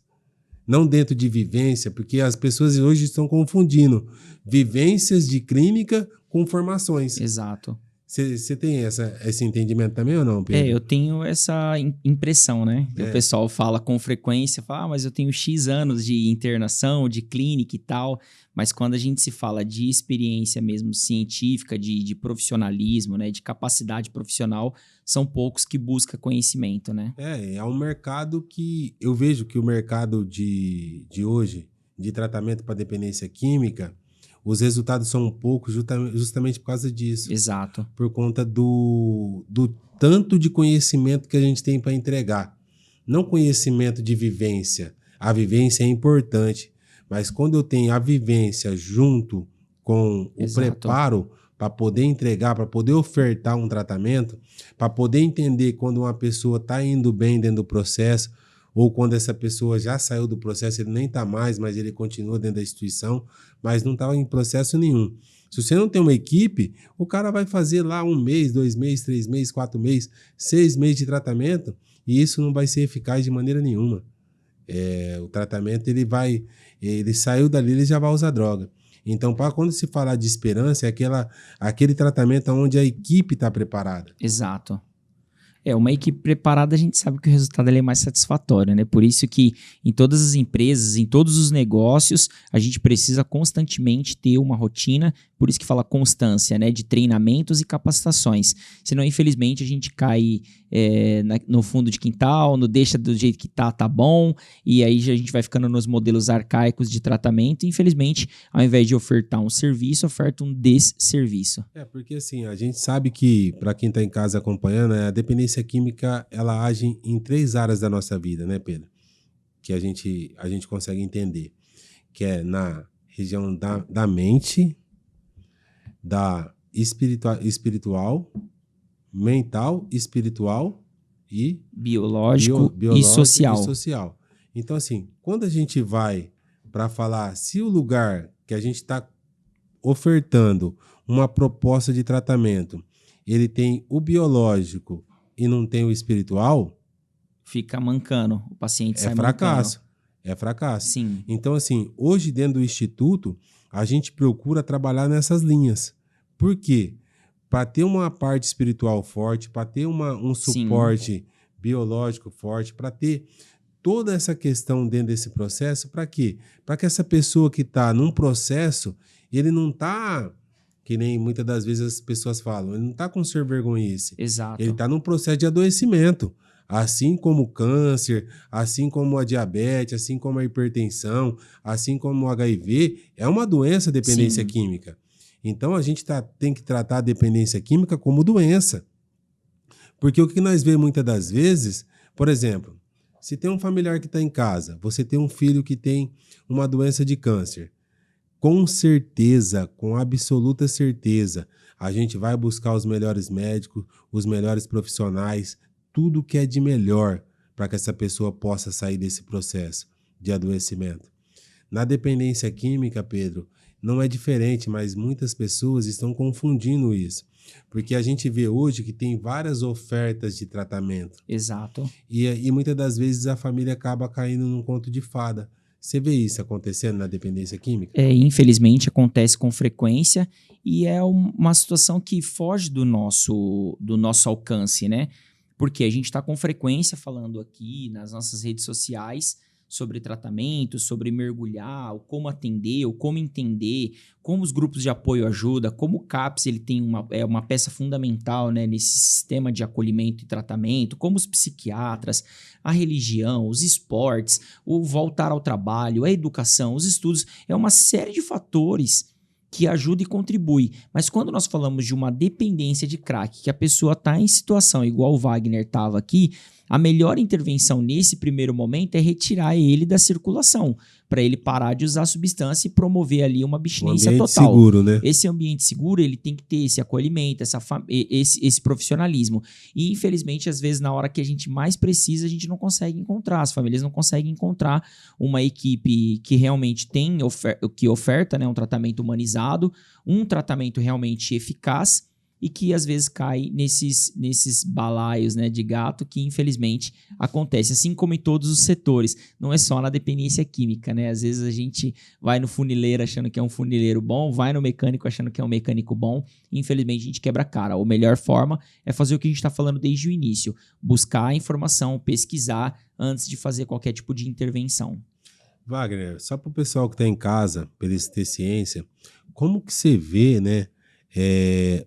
não dentro de vivência, porque as pessoas hoje estão confundindo vivências de clínica com formações. Exato. Você tem esse entendimento também ou não, Pedro? Eu tenho essa impressão, né? O pessoal fala com frequência, fala, mas eu tenho X anos de internação, de clínica e tal, mas quando a gente se fala de experiência mesmo científica, de profissionalismo, né? De capacidade profissional, são poucos que buscam conhecimento, né? É um mercado que eu vejo que o mercado de hoje, de tratamento para dependência química, os resultados são poucos justamente por causa disso. Exato. Por conta do tanto de conhecimento que a gente tem para entregar. Não conhecimento de vivência. A vivência é importante, mas quando eu tenho a vivência junto com o preparo para poder entregar, para poder ofertar um tratamento, para poder entender quando uma pessoa está indo bem dentro do processo, ou quando essa pessoa já saiu do processo, ele nem está mais, mas ele continua dentro da instituição, mas não estava em processo nenhum. Se você não tem uma equipe, o cara vai fazer lá 1 mês, 2 meses, 3 meses, 4 meses, 6 meses de tratamento, e isso não vai ser eficaz de maneira nenhuma. O tratamento, ele saiu dali, ele já vai usar droga. Então, quando se falar de esperança, é aquele tratamento onde a equipe está preparada. Exato. Uma equipe preparada, a gente sabe que o resultado é mais satisfatório, né? Por isso que em todas as empresas, em todos os negócios, a gente precisa constantemente ter uma rotina, por isso que fala constância, né? De treinamentos e capacitações. Senão, infelizmente, a gente cai no fundo de quintal, não deixa do jeito que tá bom, e aí a gente vai ficando nos modelos arcaicos de tratamento, e infelizmente, ao invés de ofertar um serviço, oferta um desserviço. Porque assim, a gente sabe que, para quem está em casa acompanhando, a dependência química, ela age em 3 áreas da nossa vida, né, Pedro? Que a gente consegue entender. Que é na região da mente, da espiritual, mental, espiritual e biológico e social. Então, assim, quando a gente vai para falar se o lugar que a gente está ofertando uma proposta de tratamento, ele tem o biológico e não tem o espiritual, fica mancando, o paciente sai fracasso. mancando. É fracasso. Sim. Então, assim, hoje dentro do Instituto, a gente procura trabalhar nessas linhas. Por quê? Para ter uma parte espiritual forte, para ter um suporte biológico forte, para ter toda essa questão dentro desse processo, para quê? Para que essa pessoa que está num processo, ele não está, que nem muitas das vezes as pessoas falam, ele não está com vergonhice. Exato. Ele está num processo de adoecimento. Assim como o câncer, assim como a diabetes, assim como a hipertensão, assim como o HIV, é uma doença dependência química. Então a gente tem que tratar a dependência química como doença. Porque o que nós vemos muitas das vezes, por exemplo, se tem um familiar que está em casa, você tem um filho que tem uma doença de câncer, com certeza, com absoluta certeza, a gente vai buscar os melhores médicos, os melhores profissionais, tudo que é de melhor para que essa pessoa possa sair desse processo de adoecimento. Na dependência química, Pedro, não é diferente, mas muitas pessoas estão confundindo isso. Porque a gente vê hoje que tem várias ofertas de tratamento. Exato. E muitas das vezes a família acaba caindo num conto de fada. Você vê isso acontecendo na dependência química? Infelizmente acontece com frequência e é uma situação que foge do nosso alcance, né? Porque a gente está com frequência falando aqui nas nossas redes sociais sobre tratamento, sobre mergulhar, o como atender, o como entender, como os grupos de apoio ajudam, como o CAPS ele tem uma peça fundamental, né, nesse sistema de acolhimento e tratamento, como os psiquiatras, a religião, os esportes, o voltar ao trabalho, a educação, os estudos, é uma série de fatores que ajuda e contribui. Mas quando nós falamos de uma dependência de crack, que a pessoa está em situação igual o Wagner estava aqui, a melhor intervenção nesse primeiro momento é retirar ele da circulação, para ele parar de usar a substância e promover ali uma abstinência ambiente total. seguro, né? Esse ambiente seguro, ele tem que ter esse acolhimento, esse profissionalismo. E, infelizmente, às vezes, na hora que a gente mais precisa, a gente não consegue encontrar. As famílias não conseguem encontrar uma equipe que realmente tem, que oferta, né, um tratamento humanizado, um tratamento realmente eficaz, e que às vezes cai nesses balaios, né, de gato que infelizmente acontece, assim como em todos os setores, não é só na dependência química, né? Às vezes a gente vai no funileiro achando que é um funileiro bom, vai no mecânico achando que é um mecânico bom, e infelizmente a gente quebra a cara. A melhor forma é fazer o que a gente está falando desde o início, buscar a informação, pesquisar antes de fazer qualquer tipo de intervenção. Wagner, só para o pessoal que está em casa, pela ter ciência, como que você vê, né,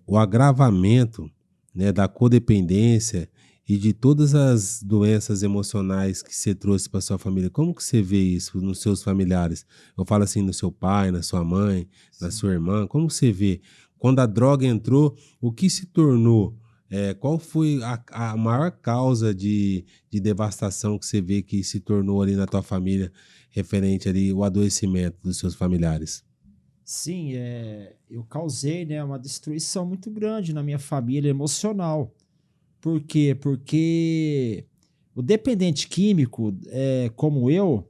o agravamento, né, da codependência e de todas as doenças emocionais que você trouxe para sua família? Como que você vê isso nos seus familiares? Eu falo assim, no seu pai, na sua mãe, na sua irmã. Como você vê? Quando a droga entrou, o que se tornou? Qual foi a maior causa de devastação que você vê que se tornou ali na tua família referente ali o adoecimento dos seus familiares? Sim, eu causei, né, uma destruição muito grande na minha família emocional. Por quê? Porque o dependente químico, como eu,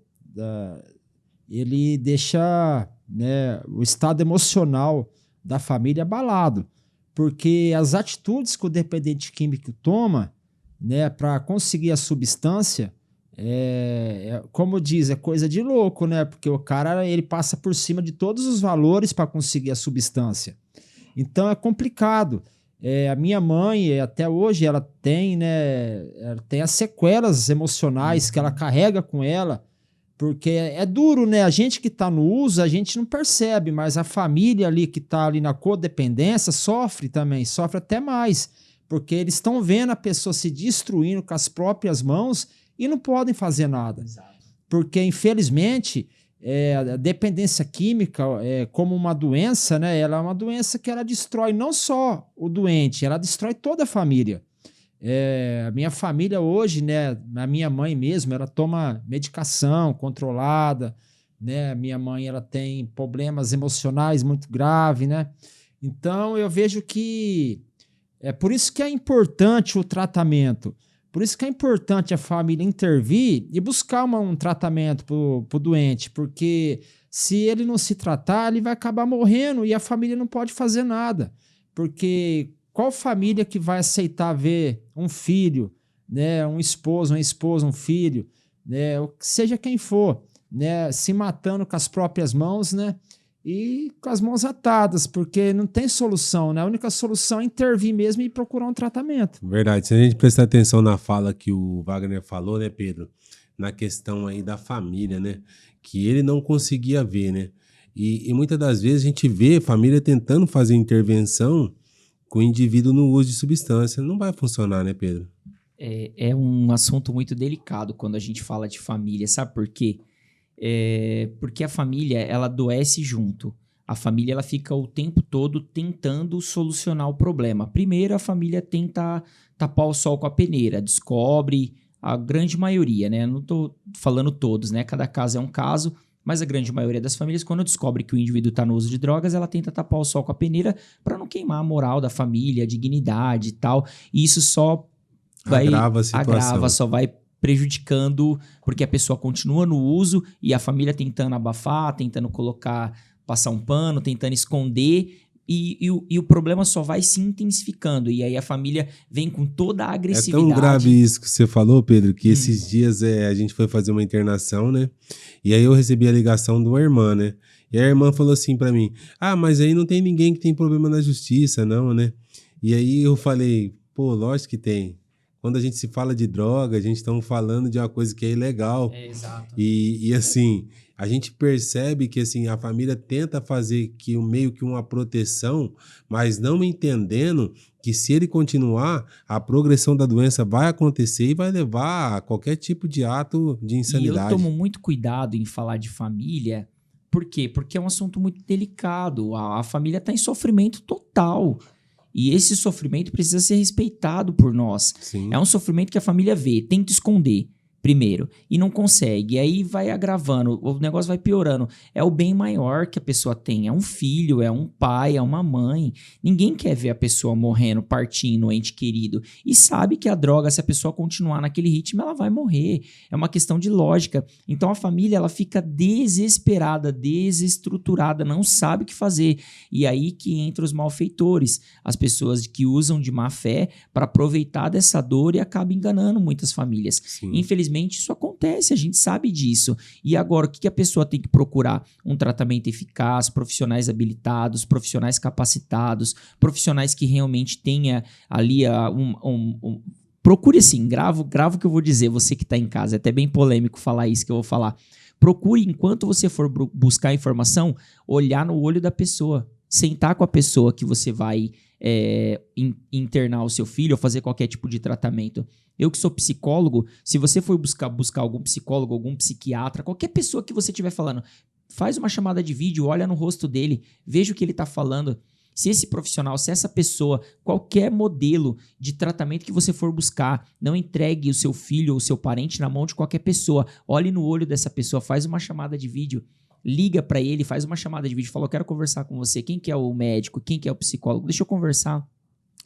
ele deixa, né, o estado emocional da família abalado. Porque as atitudes que o dependente químico toma, né, para conseguir a substância, como diz, é coisa de louco, né? Porque o cara, ele passa por cima de todos os valores para conseguir a substância. Então é complicado. A minha mãe, até hoje, ela tem, né, ela tem as sequelas emocionais que ela carrega com ela, porque é duro, né? A gente que está no uso, a gente não percebe, mas a família ali que está ali na codependência sofre também, sofre até mais, porque eles estão vendo a pessoa se destruindo com as próprias mãos e não podem fazer nada. Exato. Porque, infelizmente, a dependência química, como uma doença, né, ela é uma doença que ela destrói não só o doente, ela destrói toda a família. A minha família hoje, né, a minha mãe mesmo, ela toma medicação controlada, né, a minha mãe ela tem problemas emocionais muito graves, né? Então, eu vejo que por isso que é importante o tratamento. Por isso que é importante a família intervir e buscar um tratamento para o doente, porque se ele não se tratar, ele vai acabar morrendo e a família não pode fazer nada. Porque qual família que vai aceitar ver um filho, né, um esposo, uma esposa, um filho, né, seja quem for, né, se matando com as próprias mãos, né, e com as mãos atadas, porque não tem solução, né? A única solução é intervir mesmo e procurar um tratamento. Verdade. Se a gente prestar atenção na fala que o Wagner falou, né, Pedro? Na questão aí da família, né? Que ele não conseguia ver, né? E muitas das vezes a gente vê a família tentando fazer intervenção com o indivíduo no uso de substância. Não vai funcionar, né, Pedro? É um assunto muito delicado quando a gente fala de família, sabe por quê? Porque a família, ela adoece junto. A família, ela fica o tempo todo tentando solucionar o problema. Primeiro, a família tenta tapar o sol com a peneira, descobre a grande maioria, né? Não tô falando todos, né? Cada caso é um caso, mas a grande maioria das famílias, quando descobre que o indivíduo está no uso de drogas, ela tenta tapar o sol com a peneira para não queimar a moral da família, a dignidade e tal. E isso só agrava a situação. Só vai prejudicando, porque a pessoa continua no uso e a família tentando abafar, tentando passar um pano, tentando esconder, e o problema só vai se intensificando. E aí a família vem com toda a agressividade. É tão grave isso que você falou, Pedro, que esses dias a gente foi fazer uma internação, né? E aí eu recebi a ligação de uma irmã, né? E a irmã falou assim pra mim, mas aí não tem ninguém que tem problema na justiça, não, né? E aí eu falei, pô, lógico que tem. quando a gente se fala de droga, a gente está falando de uma coisa que é ilegal. Exato. E assim, a gente percebe que assim, a família tenta fazer que meio que uma proteção, mas não entendendo que se ele continuar, a progressão da doença vai acontecer e vai levar a qualquer tipo de ato de insanidade. E eu tomo muito cuidado em falar de família. Por quê? Porque é um assunto muito delicado. A família está em sofrimento total. E esse sofrimento precisa ser respeitado por nós. Sim. É um sofrimento que a família vê, tenta esconder primeiro e não consegue. E aí vai agravando, o negócio vai piorando. É o bem maior que a pessoa tem. É um filho, é um pai, é uma mãe. Ninguém quer ver a pessoa morrendo, partindo, o ente querido. E sabe que a droga, se a pessoa continuar naquele ritmo, ela vai morrer. É uma questão de lógica. Então a família, ela fica desesperada, desestruturada, não sabe o que fazer. E aí que entra os malfeitores, as pessoas que usam de má fé para aproveitar dessa dor e acabam enganando muitas famílias. Sim. Infelizmente, isso acontece, a gente sabe disso. E agora, o que a pessoa tem que procurar? Um tratamento eficaz, profissionais habilitados, profissionais capacitados, profissionais que realmente tenha ali procure assim, grava o que eu vou dizer, você que está em casa. É até bem polêmico falar isso que eu vou falar. Procure, enquanto você for buscar informação, olhar no olho da pessoa. Sentar com a pessoa que você vai internar o seu filho ou fazer qualquer tipo de tratamento. Eu que sou psicólogo, se você for buscar algum psicólogo, algum psiquiatra, qualquer pessoa que você estiver falando, faz uma chamada de vídeo, olha no rosto dele, veja o que ele está falando. Se esse profissional, se essa pessoa, qualquer modelo de tratamento que você for buscar, não entregue o seu filho ou o seu parente na mão de qualquer pessoa. Olhe no olho dessa pessoa, faz uma chamada de vídeo. Liga para ele, faz uma chamada de vídeo, fala, eu quero conversar com você, quem que é o médico, quem que é o psicólogo, deixa eu conversar.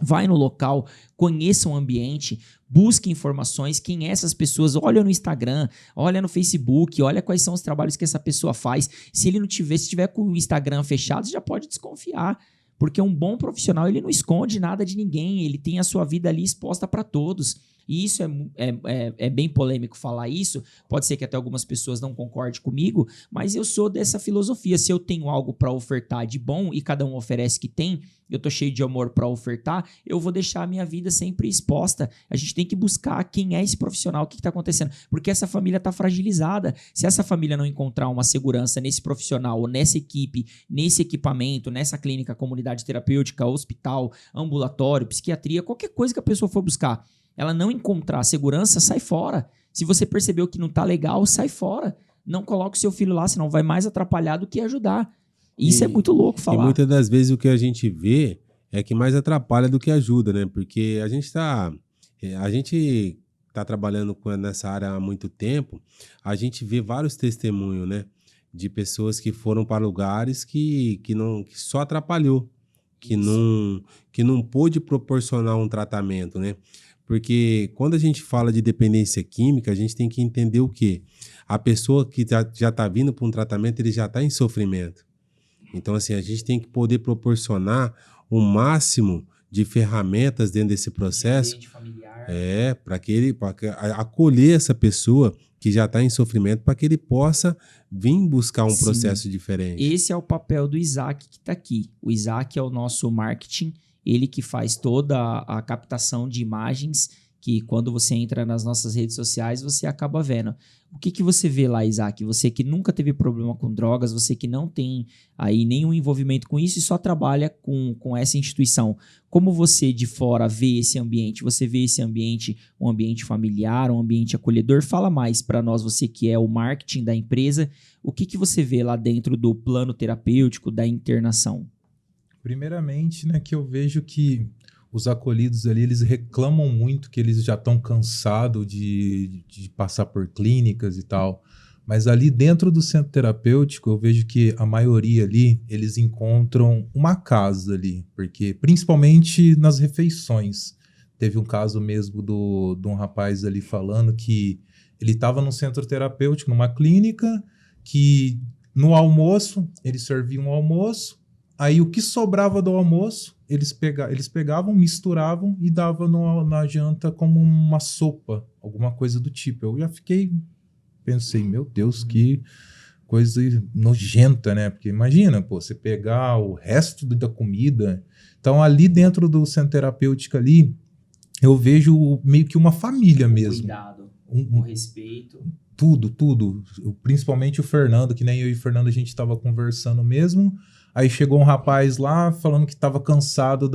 Vai no local, conheça o ambiente, busque informações, quem é essas pessoas, olha no Instagram, olha no Facebook, olha quais são os trabalhos que essa pessoa faz. Se ele não tiver, se tiver com o Instagram fechado, você já pode desconfiar. Porque um bom profissional, ele não esconde nada de ninguém, ele tem a sua vida ali exposta para todos. E isso é bem polêmico falar isso, pode ser que até algumas pessoas não concordem comigo, mas eu sou dessa filosofia. Se eu tenho algo para ofertar de bom e cada um oferece que tem, eu tô cheio de amor para ofertar, eu vou deixar a minha vida sempre exposta. A gente tem que buscar quem é esse profissional, o que está acontecendo, porque essa família está fragilizada. Se essa família não encontrar uma segurança nesse profissional, ou nessa equipe, nesse equipamento, nessa clínica, comunidade terapêutica, hospital, ambulatório, psiquiatria, qualquer coisa que a pessoa for buscar, ela não encontrar segurança, sai fora. Se você percebeu que não tá legal, sai fora. Não coloque o seu filho lá, senão vai mais atrapalhar do que ajudar. Isso é muito louco falar. E muitas das vezes o que a gente vê é que mais atrapalha do que ajuda, né? Porque a gente tá trabalhando nessa área há muito tempo, a gente vê vários testemunhos, né? De pessoas que foram para lugares que só atrapalhou, que não pôde proporcionar um tratamento, né? Porque quando a gente fala de dependência química, a gente tem que entender o quê? A pessoa que já está vindo para um tratamento, ele já está em sofrimento. Então, assim, a gente tem que poder proporcionar o máximo de ferramentas dentro desse processo para acolher essa pessoa que já está em sofrimento, para que ele possa vir buscar um processo diferente. Esse é o papel do Isaac que está aqui. O Isaac é o nosso marketing, ele que faz toda a captação de imagens, que quando você entra nas nossas redes sociais, você acaba vendo. O que você vê lá, Isaac? Você que nunca teve problema com drogas, você que não tem aí nenhum envolvimento com isso e só trabalha com essa instituição. Como você de fora vê esse ambiente? Você vê esse ambiente, um ambiente familiar, um ambiente acolhedor? Fala mais para nós, você que é o marketing da empresa, o que você vê lá dentro do plano terapêutico, da internação? Primeiramente, né, que eu vejo que os acolhidos ali, eles reclamam muito que eles já estão cansados de passar por clínicas e tal. Mas ali dentro do centro terapêutico, eu vejo que a maioria ali, eles encontram uma casa ali. Porque, principalmente nas refeições. Teve um caso mesmo de um rapaz ali falando que ele estava no centro terapêutico, numa clínica, que no almoço, eles serviam o almoço. Aí o que sobrava do almoço, eles pegavam, misturavam e davam na janta como uma sopa, alguma coisa do tipo. Eu já pensei, meu Deus, que coisa nojenta, né? Porque imagina, você pegar o resto da comida. Então ali dentro do centro terapêutico ali, eu vejo meio que uma família mesmo. Cuidado, o respeito. Tudo. Principalmente o Fernando, que nem eu e o Fernando a gente estava conversando mesmo. Aí chegou um rapaz lá falando que estava cansado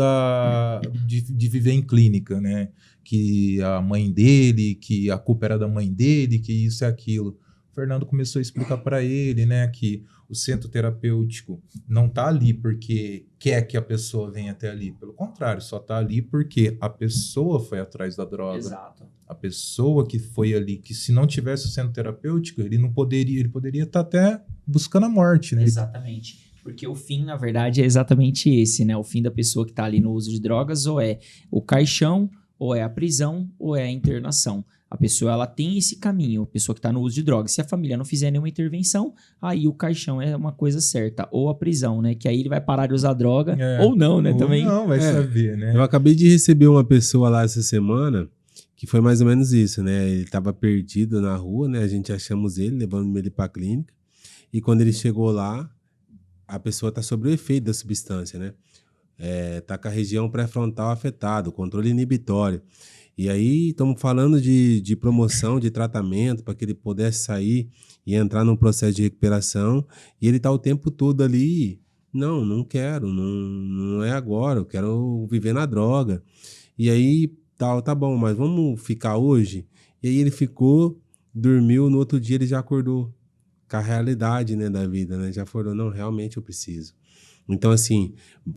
de viver em clínica, né? Que a mãe dele, que a culpa era da mãe dele, que isso e aquilo. O Fernando começou a explicar para ele, né, que o centro terapêutico não está ali porque quer que a pessoa venha até ali. Pelo contrário, só está ali porque a pessoa foi atrás da droga. Exato. A pessoa que foi ali, que se não tivesse o centro terapêutico, ele poderia estar até buscando a morte, né? Exatamente. Porque o fim, na verdade, é exatamente esse, né? O fim da pessoa que está ali no uso de drogas ou é o caixão, ou é a prisão, ou é a internação. A pessoa, ela tem esse caminho, a pessoa que está no uso de drogas. Se a família não fizer nenhuma intervenção, aí o caixão é uma coisa certa. Ou a prisão, né? Que aí ele vai parar de usar droga, ou não, né? Ou Também. não, vai saber, né? Eu acabei de receber uma pessoa lá essa semana que foi mais ou menos isso, né? Ele estava perdido na rua, né? A gente achamos ele, levando ele para a clínica. E quando ele chegou lá, a pessoa está sob o efeito da substância, né? Tá com a região pré-frontal afetada, o controle inibitório. E aí estamos falando de promoção, de tratamento, para que ele pudesse sair e entrar num processo de recuperação. E ele está o tempo todo ali, não quero, não é agora, eu quero viver na droga. E aí, tá bom, mas vamos ficar hoje? E aí ele ficou, dormiu, no outro dia ele já acordou com a realidade, né, da vida, né? Já falou, não, realmente eu preciso. Então, assim,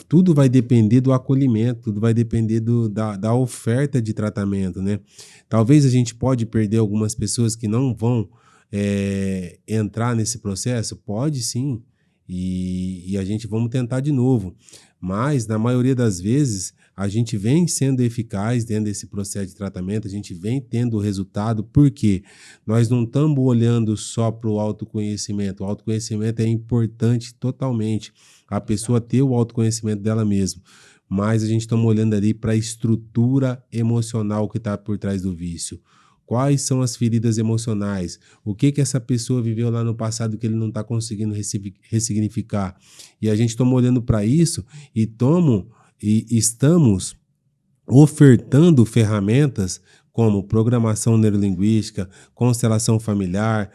tudo vai depender do acolhimento, tudo vai depender da oferta de tratamento, né? Talvez a gente pode perder algumas pessoas que não vão entrar nesse processo, pode sim, e a gente vamos tentar de novo. Mas, na maioria das vezes, a gente vem sendo eficaz dentro desse processo de tratamento, a gente vem tendo resultado, porque nós não estamos olhando só para o autoconhecimento. O autoconhecimento é importante totalmente, a pessoa ter o autoconhecimento dela mesma, mas a gente está olhando ali para a estrutura emocional que está por trás do vício. Quais são as feridas emocionais? O que essa pessoa viveu lá no passado que ele não está conseguindo ressignificar? E a gente está olhando para isso e estamos ofertando ferramentas como programação neurolinguística, constelação familiar,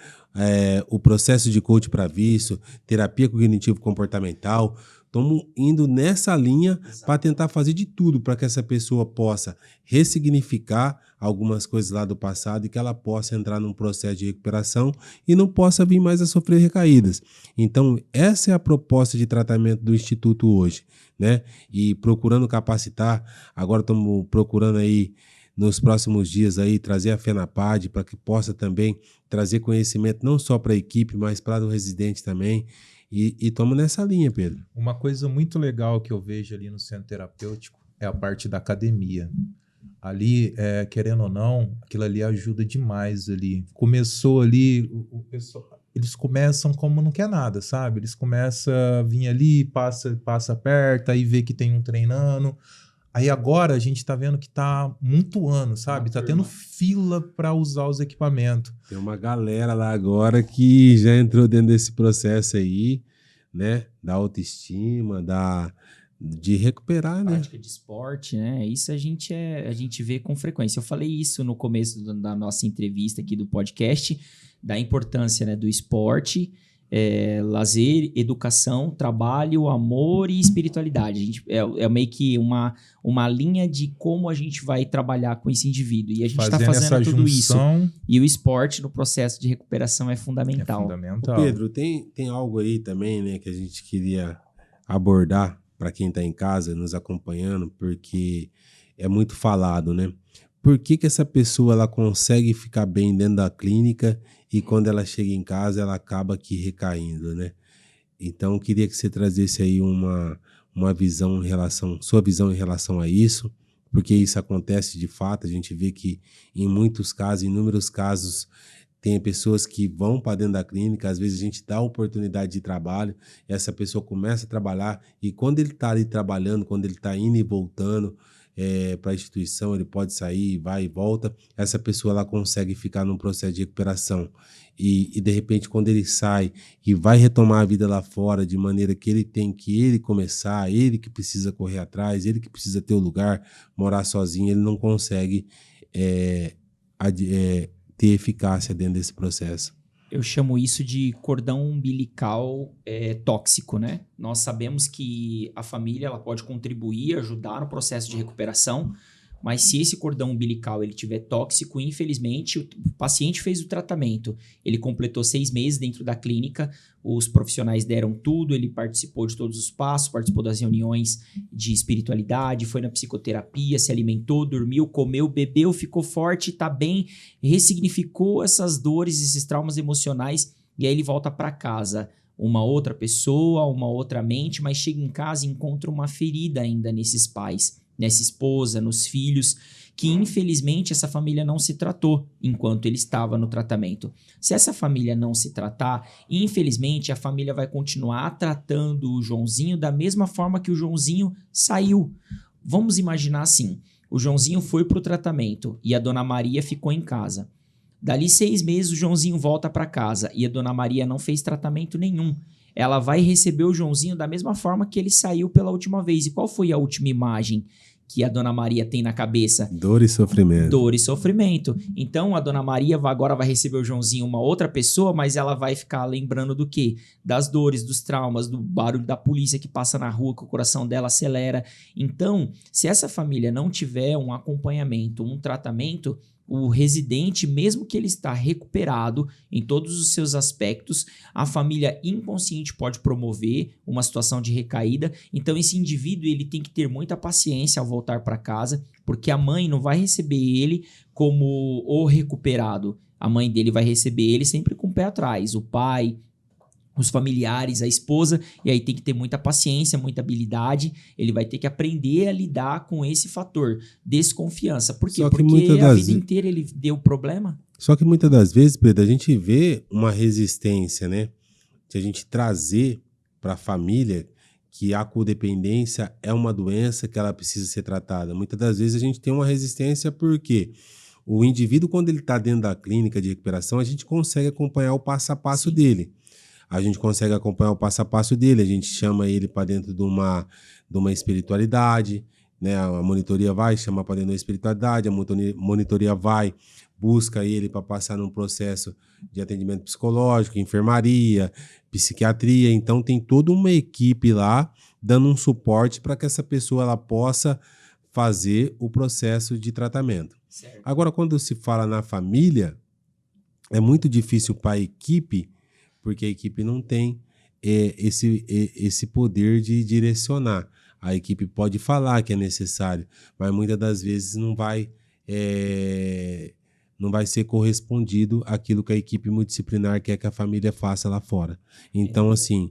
o processo de coach para vício, terapia cognitivo-comportamental. Estamos indo nessa linha para tentar fazer de tudo para que essa pessoa possa ressignificar algumas coisas lá do passado e que ela possa entrar num processo de recuperação e não possa vir mais a sofrer recaídas. Então, essa é a proposta de tratamento do Instituto hoje, né? E procurando capacitar, agora estamos procurando aí nos próximos dias aí trazer a FENAPAD para que possa também trazer conhecimento não só para a equipe, mas para o residente também. E estamos nessa linha, Pedro. Uma coisa muito legal que eu vejo ali no centro terapêutico é a parte da academia. Ali, querendo ou não, aquilo ali ajuda demais ali. Começou ali, o pessoal, eles começam como não quer nada, sabe? Eles começam a vir ali, passa perto, aí vê que tem um treinando. Aí agora a gente tá vendo que tá mutuando, sabe? Tá tendo fila para usar os equipamentos. Tem uma galera lá agora que já entrou dentro desse processo aí, né? Da autoestima, de recuperar, né? Prática de esporte, né? Isso a gente vê com frequência. Eu falei isso no começo da nossa entrevista aqui do podcast, da importância, né, do esporte, lazer, educação, trabalho, amor e espiritualidade. A gente, é meio que uma linha de como a gente vai trabalhar com esse indivíduo. E a gente está fazendo tudo isso. E o esporte no processo de recuperação é fundamental. É fundamental. Ô Pedro, tem algo aí também, né, que a gente queria abordar para quem está em casa nos acompanhando, porque é muito falado, né? Por que essa pessoa ela consegue ficar bem dentro da clínica e quando ela chega em casa ela acaba aqui recaindo, né? Então eu queria que você trazesse aí uma visão sua visão em relação a isso, porque isso acontece de fato. A gente vê que em inúmeros casos, tem pessoas que vão para dentro da clínica, às vezes a gente dá oportunidade de trabalho, essa pessoa começa a trabalhar e quando ele está ali trabalhando, quando ele está indo e voltando, para a instituição, ele pode sair, vai e volta. Essa pessoa ela consegue ficar num processo de recuperação e de repente quando ele sai e vai retomar a vida lá fora de maneira que ele tem que ele começar, ele que precisa correr atrás, ele que precisa ter o lugar, morar sozinho, ele não consegue ter eficácia dentro desse processo. Eu chamo isso de cordão umbilical tóxico, né? Nós sabemos que a família ela pode contribuir, ajudar no processo de recuperação, mas se esse cordão umbilical ele tiver tóxico, infelizmente, o paciente fez o tratamento, ele completou 6 meses dentro da clínica, os profissionais deram tudo, ele participou de todos os passos, participou das reuniões de espiritualidade, foi na psicoterapia, se alimentou, dormiu, comeu, bebeu, ficou forte, tá bem, ressignificou essas dores, esses traumas emocionais, e aí ele volta para casa. Uma outra pessoa, uma outra mente, mas chega em casa e encontra uma ferida ainda nesses pais, nessa esposa, nos filhos, que infelizmente essa família não se tratou enquanto ele estava no tratamento. Se essa família não se tratar, infelizmente a família vai continuar tratando o Joãozinho da mesma forma que o Joãozinho saiu. Vamos imaginar assim, o Joãozinho foi para o tratamento e a Dona Maria ficou em casa. Dali 6 meses o Joãozinho volta para casa e a Dona Maria não fez tratamento nenhum. Ela vai receber o Joãozinho da mesma forma que ele saiu pela última vez. E qual foi a última imagem que a Dona Maria tem na cabeça? Dor e sofrimento. Dor e sofrimento. Então, a Dona Maria agora vai receber o Joãozinho, uma outra pessoa, mas ela vai ficar lembrando do quê? Das dores, dos traumas, do barulho da polícia que passa na rua, que o coração dela acelera. Então, se essa família não tiver um acompanhamento, um tratamento, o residente, mesmo que ele está recuperado em todos os seus aspectos, a família inconsciente pode promover uma situação de recaída. Então esse indivíduo ele tem que ter muita paciência ao voltar para casa, porque a mãe não vai receber ele como o recuperado. A mãe dele vai receber ele sempre com o pé atrás, o pai, os familiares, a esposa, e aí tem que ter muita paciência, muita habilidade, ele vai ter que aprender a lidar com esse fator, desconfiança. Por quê? Porque a vida inteira ele deu problema. Só que muitas das vezes, Pedro, a gente vê uma resistência, né? De a gente trazer para a família que a codependência é uma doença que ela precisa ser tratada. Muitas das vezes a gente tem uma resistência porque o indivíduo, quando ele está dentro da clínica de recuperação, a gente consegue acompanhar o passo a passo dele. A gente consegue acompanhar o passo a passo dele, a gente chama ele para dentro de uma espiritualidade, né? A monitoria vai chamar para dentro da espiritualidade, a monitoria vai, busca ele para passar num processo de atendimento psicológico, enfermaria, psiquiatria. Então tem toda uma equipe lá dando um suporte para que essa pessoa ela possa fazer o processo de tratamento. Certo. Agora, quando se fala na família, é muito difícil para a equipe, porque a equipe não tem esse poder de direcionar. A equipe pode falar que é necessário, mas muitas das vezes não vai ser correspondido aquilo que a equipe multidisciplinar quer que a família faça lá fora. Então, assim,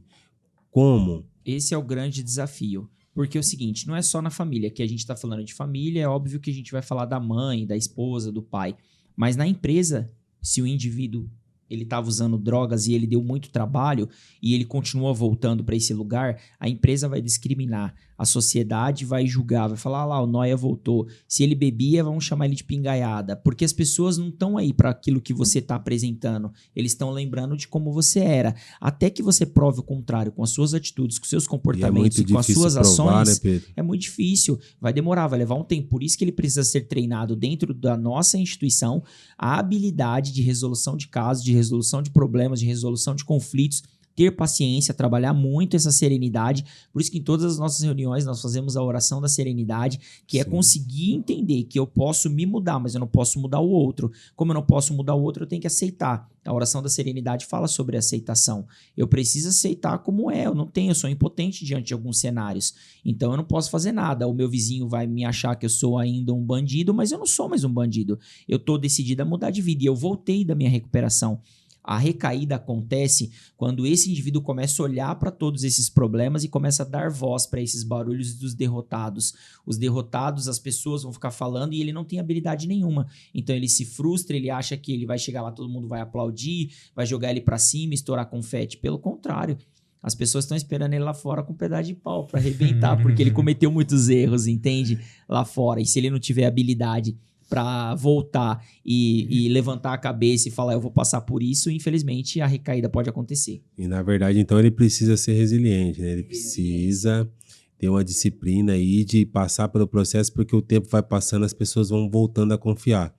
como? Esse é o grande desafio. Porque é o seguinte, não é só na família, que a gente está falando de família, é óbvio que a gente vai falar da mãe, da esposa, do pai, mas na empresa, se o indivíduo ele estava usando drogas e ele deu muito trabalho e ele continua voltando para esse lugar, a empresa vai discriminar, a sociedade vai julgar, vai falar, lá, o Noia voltou. Se ele bebia, vamos chamar ele de pingaiada, porque as pessoas não estão aí para aquilo que você está apresentando, eles estão lembrando de como você era. Até que você prove o contrário com as suas atitudes, com seus comportamentos e com as suas ações, né, é muito difícil, vai demorar, vai levar um tempo. Por isso que ele precisa ser treinado dentro da nossa instituição, a habilidade de resolução de casos, de resolução de problemas, de resolução de conflitos, ter paciência, trabalhar muito essa serenidade. Por isso que em todas as nossas reuniões nós fazemos a oração da serenidade, que é conseguir entender que eu posso me mudar, mas eu não posso mudar o outro. Como eu não posso mudar o outro, eu tenho que aceitar. A oração da serenidade fala sobre aceitação. Eu preciso aceitar como é, eu sou impotente diante de alguns cenários. Então eu não posso fazer nada. O meu vizinho vai me achar que eu sou ainda um bandido, mas eu não sou mais um bandido. Eu estou decidido a mudar de vida e eu voltei da minha recuperação. A recaída acontece quando esse indivíduo começa a olhar para todos esses problemas e começa a dar voz para esses barulhos dos derrotados. Os derrotados, as pessoas vão ficar falando e ele não tem habilidade nenhuma. Então ele se frustra, ele acha que ele vai chegar lá, todo mundo vai aplaudir, vai jogar ele para cima, estourar confete. Pelo contrário, As pessoas estão esperando ele lá fora com um pedaço de pau para arrebentar, porque ele cometeu muitos erros, entende? Lá fora. E se ele não tiver habilidade para voltar e levantar a cabeça e falar, eu vou passar por isso, infelizmente a recaída pode acontecer. E na verdade, então, ele precisa ser resiliente, né? Ele precisa ter uma disciplina aí de passar pelo processo, porque o tempo vai passando, as pessoas vão voltando a confiar.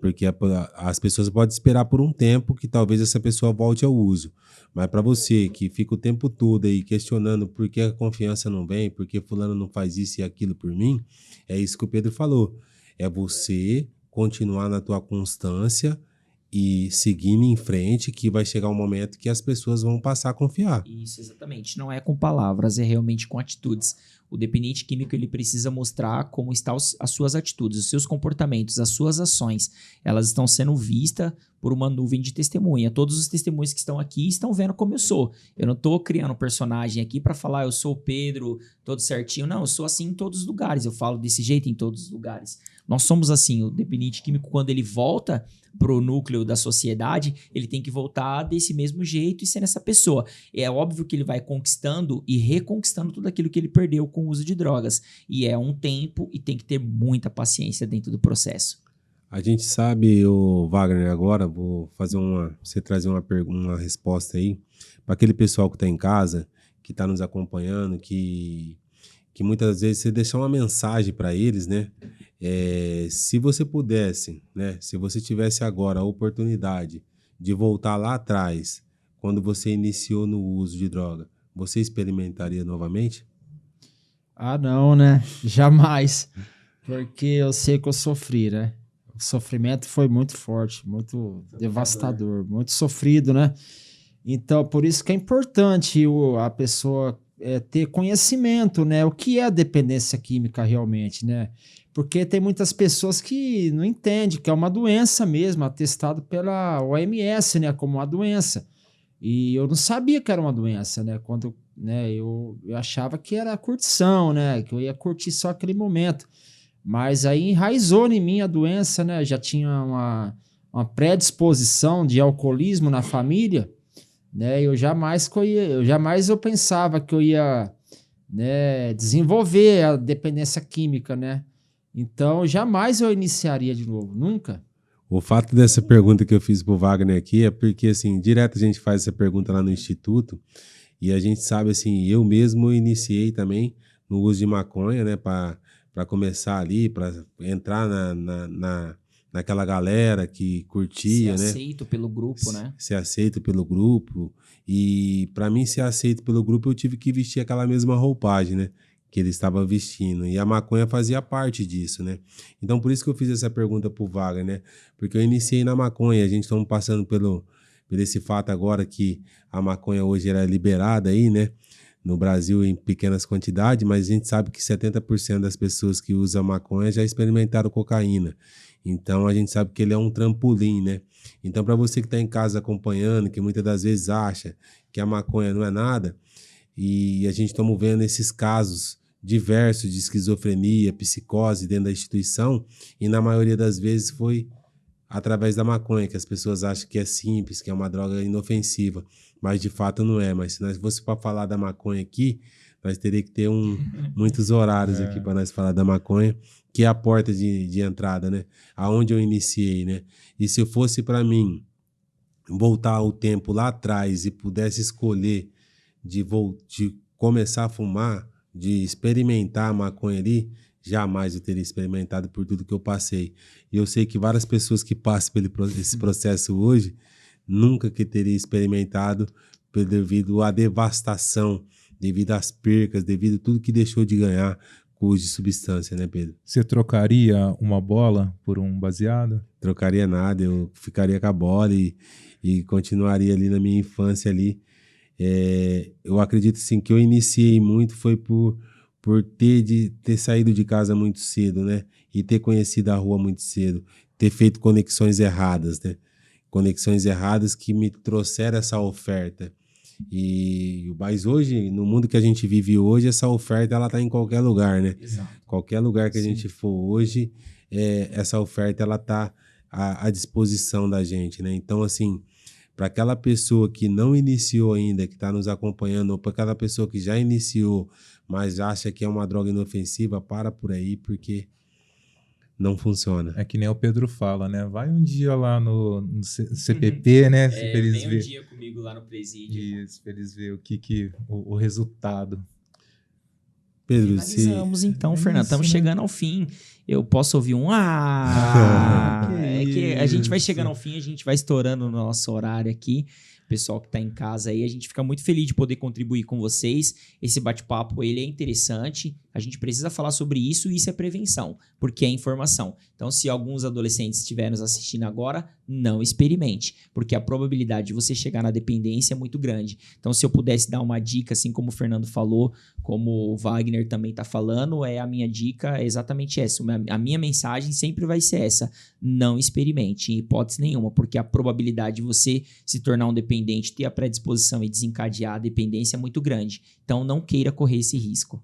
Porque as pessoas podem esperar por um tempo que talvez essa pessoa volte ao uso. Mas para você que fica o tempo todo aí questionando por que a confiança não vem, por que fulano não faz isso e aquilo por mim, é isso que o Pedro falou. É você continuar na tua constância e seguindo em frente, que vai chegar um momento que as pessoas vão passar a confiar. Isso, exatamente. Não é com palavras, é realmente com atitudes. O dependente químico ele precisa mostrar como estão as suas atitudes, os seus comportamentos, as suas ações. Elas estão sendo vistas por uma nuvem de testemunha. Todos os testemunhos que estão aqui estão vendo como eu sou. Eu não estou criando um personagem aqui para falar eu sou o Pedro, todo certinho. Não, eu sou assim em todos os lugares. Eu falo desse jeito em todos os lugares. Nós somos assim. O dependente químico, quando ele volta pro núcleo da sociedade, ele tem que voltar desse mesmo jeito e sendo essa pessoa. É óbvio que ele vai conquistando e reconquistando tudo aquilo que ele perdeu com o uso de drogas. E é um tempo e tem que ter muita paciência dentro do processo. A gente sabe, o Wagner, agora vou fazer você trazer uma resposta aí para aquele pessoal que está em casa, que está nos acompanhando, que muitas vezes você deixar uma mensagem para eles, né? Se você pudesse, né? Se você tivesse agora a oportunidade de voltar lá atrás, quando você iniciou no uso de droga, você experimentaria novamente? Ah, não, né? Jamais. Porque eu sei que eu sofri, né? O sofrimento foi muito forte, muito devastador, muito sofrido, né? Então, por isso que é importante a pessoa ter conhecimento, né? O que é a dependência química realmente, né? Porque tem muitas pessoas que não entendem que é uma doença mesmo, atestado pela OMS, né? Como uma doença. E eu não sabia que era uma doença, né? Quando eu achava que era curtição, né? Que eu ia curtir só aquele momento. Mas aí enraizou em mim a doença, né? Já tinha uma predisposição de alcoolismo na família, né? Eu jamais eu pensava que eu ia, né, desenvolver a dependência química, né? Então, jamais eu iniciaria de novo, nunca. O fato dessa pergunta que eu fiz pro Wagner aqui é porque, assim, direto a gente faz essa pergunta lá no Instituto e a gente sabe, assim, eu mesmo iniciei também no uso de maconha, né, para começar ali, para entrar naquela galera que curtia, ser né? aceito pelo grupo, né? Ser aceito pelo grupo. E para mim ser aceito pelo grupo, eu tive que vestir aquela mesma roupagem, né? Que ele estava vestindo. E a maconha fazia parte disso, né? Então, por isso que eu fiz essa pergunta pro Wagner, né? Porque eu iniciei na maconha, a gente estamos passando por esse fato agora que a maconha hoje era liberada aí, né? No Brasil em pequenas quantidades, mas a gente sabe que 70% das pessoas que usam maconha já experimentaram cocaína. Então, a gente sabe que ele é um trampolim, né? Então, para você que está em casa acompanhando, que muitas das vezes acha que a maconha não é nada, e a gente está vendo esses casos diversos de esquizofrenia, psicose dentro da instituição, e na maioria das vezes foi através da maconha, que as pessoas acham que é simples, que é uma droga inofensiva, mas de fato não é. Mas se nós fosse para falar da maconha aqui, nós teríamos que ter muitos horários aqui para nós falar da maconha, que é a porta de entrada, né? Aonde eu iniciei, né? E se eu fosse para mim voltar o tempo lá atrás e pudesse escolher de começar a fumar, de experimentar a maconha ali, jamais eu teria experimentado por tudo que eu passei. E eu sei que várias pessoas que passam por esse processo hoje nunca que teria experimentado devido à devastação, devido às percas, devido a tudo que deixou de ganhar com o uso de substância, né, Pedro? Você trocaria uma bola por um baseado? Trocaria nada, eu ficaria com a bola e continuaria ali na minha infância ali. Eu acredito sim que eu iniciei muito foi por ter saído de casa muito cedo, né? E ter conhecido a rua muito cedo, ter feito conexões erradas, né? Conexões erradas que me trouxeram essa oferta. Mas hoje, no mundo que a gente vive hoje, essa oferta ela tá em qualquer lugar, né? Exato. Qualquer lugar que a gente for hoje, essa oferta ela tá à disposição da gente, né? Então, assim, para aquela pessoa que não iniciou ainda, que está nos acompanhando, ou para aquela pessoa que já iniciou, mas acha que é uma droga inofensiva, para por aí, porque não funciona. É que nem o Pedro fala, né? Vai um dia lá no CPP, né? Pra eles vem um ver. dia comigo lá no presídio. Isso, pra eles verem o resultado. Pedro, Finalizamos então, é Fernando. isso, Estamos né? chegando ao fim. Eu posso ouvir um é que a gente vai isso. chegando ao fim, a gente vai estourando o nosso horário aqui. Pessoal que está em casa aí, a gente fica muito feliz de poder contribuir com vocês. Esse bate-papo, ele é interessante. A gente precisa falar sobre isso e isso é prevenção, porque é informação. Então, se alguns adolescentes estiverem nos assistindo agora, não experimente, porque a probabilidade de você chegar na dependência é muito grande. Então, se eu pudesse dar uma dica, assim como o Fernando falou, como o Wagner também está falando, a minha dica é exatamente essa. A minha mensagem sempre vai ser essa: não experimente, em hipótese nenhuma, porque a probabilidade de você se tornar um dependente, ter a predisposição e desencadear a dependência é muito grande. Então, não queira correr esse risco.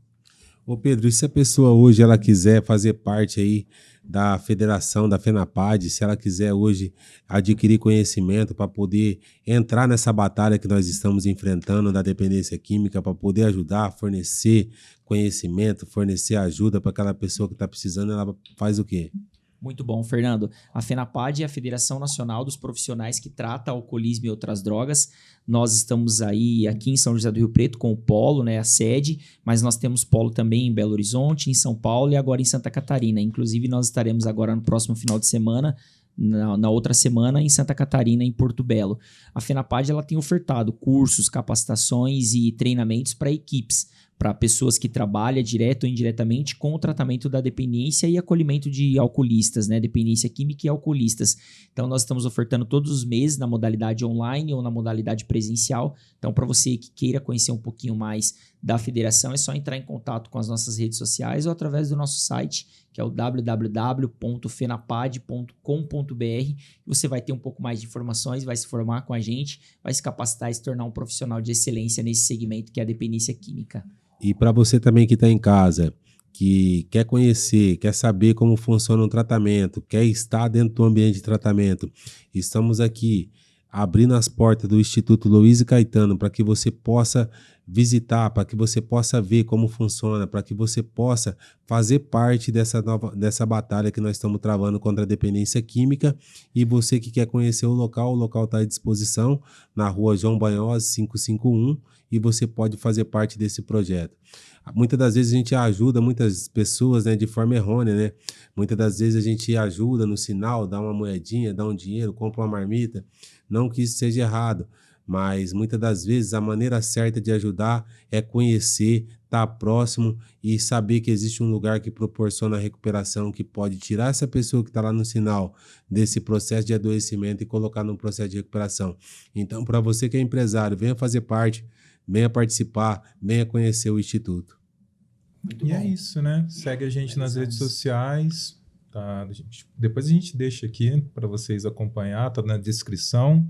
Ô Pedro, e se a pessoa hoje ela quiser fazer parte aí da federação, da FENAPAD, se ela quiser hoje adquirir conhecimento para poder entrar nessa batalha que nós estamos enfrentando da dependência química, para poder ajudar, fornecer conhecimento, fornecer ajuda para aquela pessoa que está precisando, ela faz o quê? Muito bom, Fernando. A FENAPAD é a Federação Nacional dos Profissionais que trata alcoolismo e outras drogas. Nós estamos aqui em São José do Rio Preto com o polo, né, a sede, mas nós temos polo também em Belo Horizonte, em São Paulo e agora em Santa Catarina. Inclusive, nós estaremos agora no próximo final de semana, na outra semana, em Santa Catarina, em Porto Belo. A FENAPAD ela tem ofertado cursos, capacitações e treinamentos para equipes, para pessoas que trabalham direto ou indiretamente com o tratamento da dependência e acolhimento de alcoolistas, né? Dependência química e alcoolistas. Então, nós estamos ofertando todos os meses na modalidade online ou na modalidade presencial. Então, para você que queira conhecer um pouquinho mais da federação, é só entrar em contato com as nossas redes sociais ou através do nosso site, que é o www.fenapad.com.br. Você vai ter um pouco mais de informações, vai se formar com a gente, vai se capacitar e se tornar um profissional de excelência nesse segmento que é a dependência química. E para você também que está em casa, que quer conhecer, quer saber como funciona um tratamento, quer estar dentro do ambiente de tratamento, estamos aqui abrindo as portas do Instituto Luiz e Caetano para que você possa visitar, para que você possa ver como funciona, para que você possa fazer parte dessa batalha que nós estamos travando contra a dependência química. E você que quer conhecer o local está à disposição na rua João Banhosa 551 e você pode fazer parte desse projeto. Muitas das vezes a gente ajuda muitas pessoas, né, de forma errônea, né? Muitas das vezes a gente ajuda no sinal, dá uma moedinha, dá um dinheiro, compra uma marmita. Não que isso seja errado, mas muitas das vezes a maneira certa de ajudar é conhecer, estar próximo e saber que existe um lugar que proporciona a recuperação, que pode tirar essa pessoa que está lá no sinal desse processo de adoecimento e colocar num processo de recuperação. Então, para você que é empresário, venha fazer parte, venha participar, venha conhecer o Instituto. Muito bom. É isso, né? Segue a gente nas redes sociais. Tá? Depois a gente deixa aqui para vocês acompanhar, tá na descrição.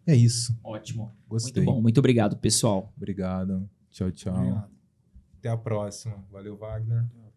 É isso. Ótimo. Gostei. Muito bom. Muito obrigado, pessoal. Obrigado. Tchau, tchau. Obrigado. Até a próxima. Valeu, Wagner.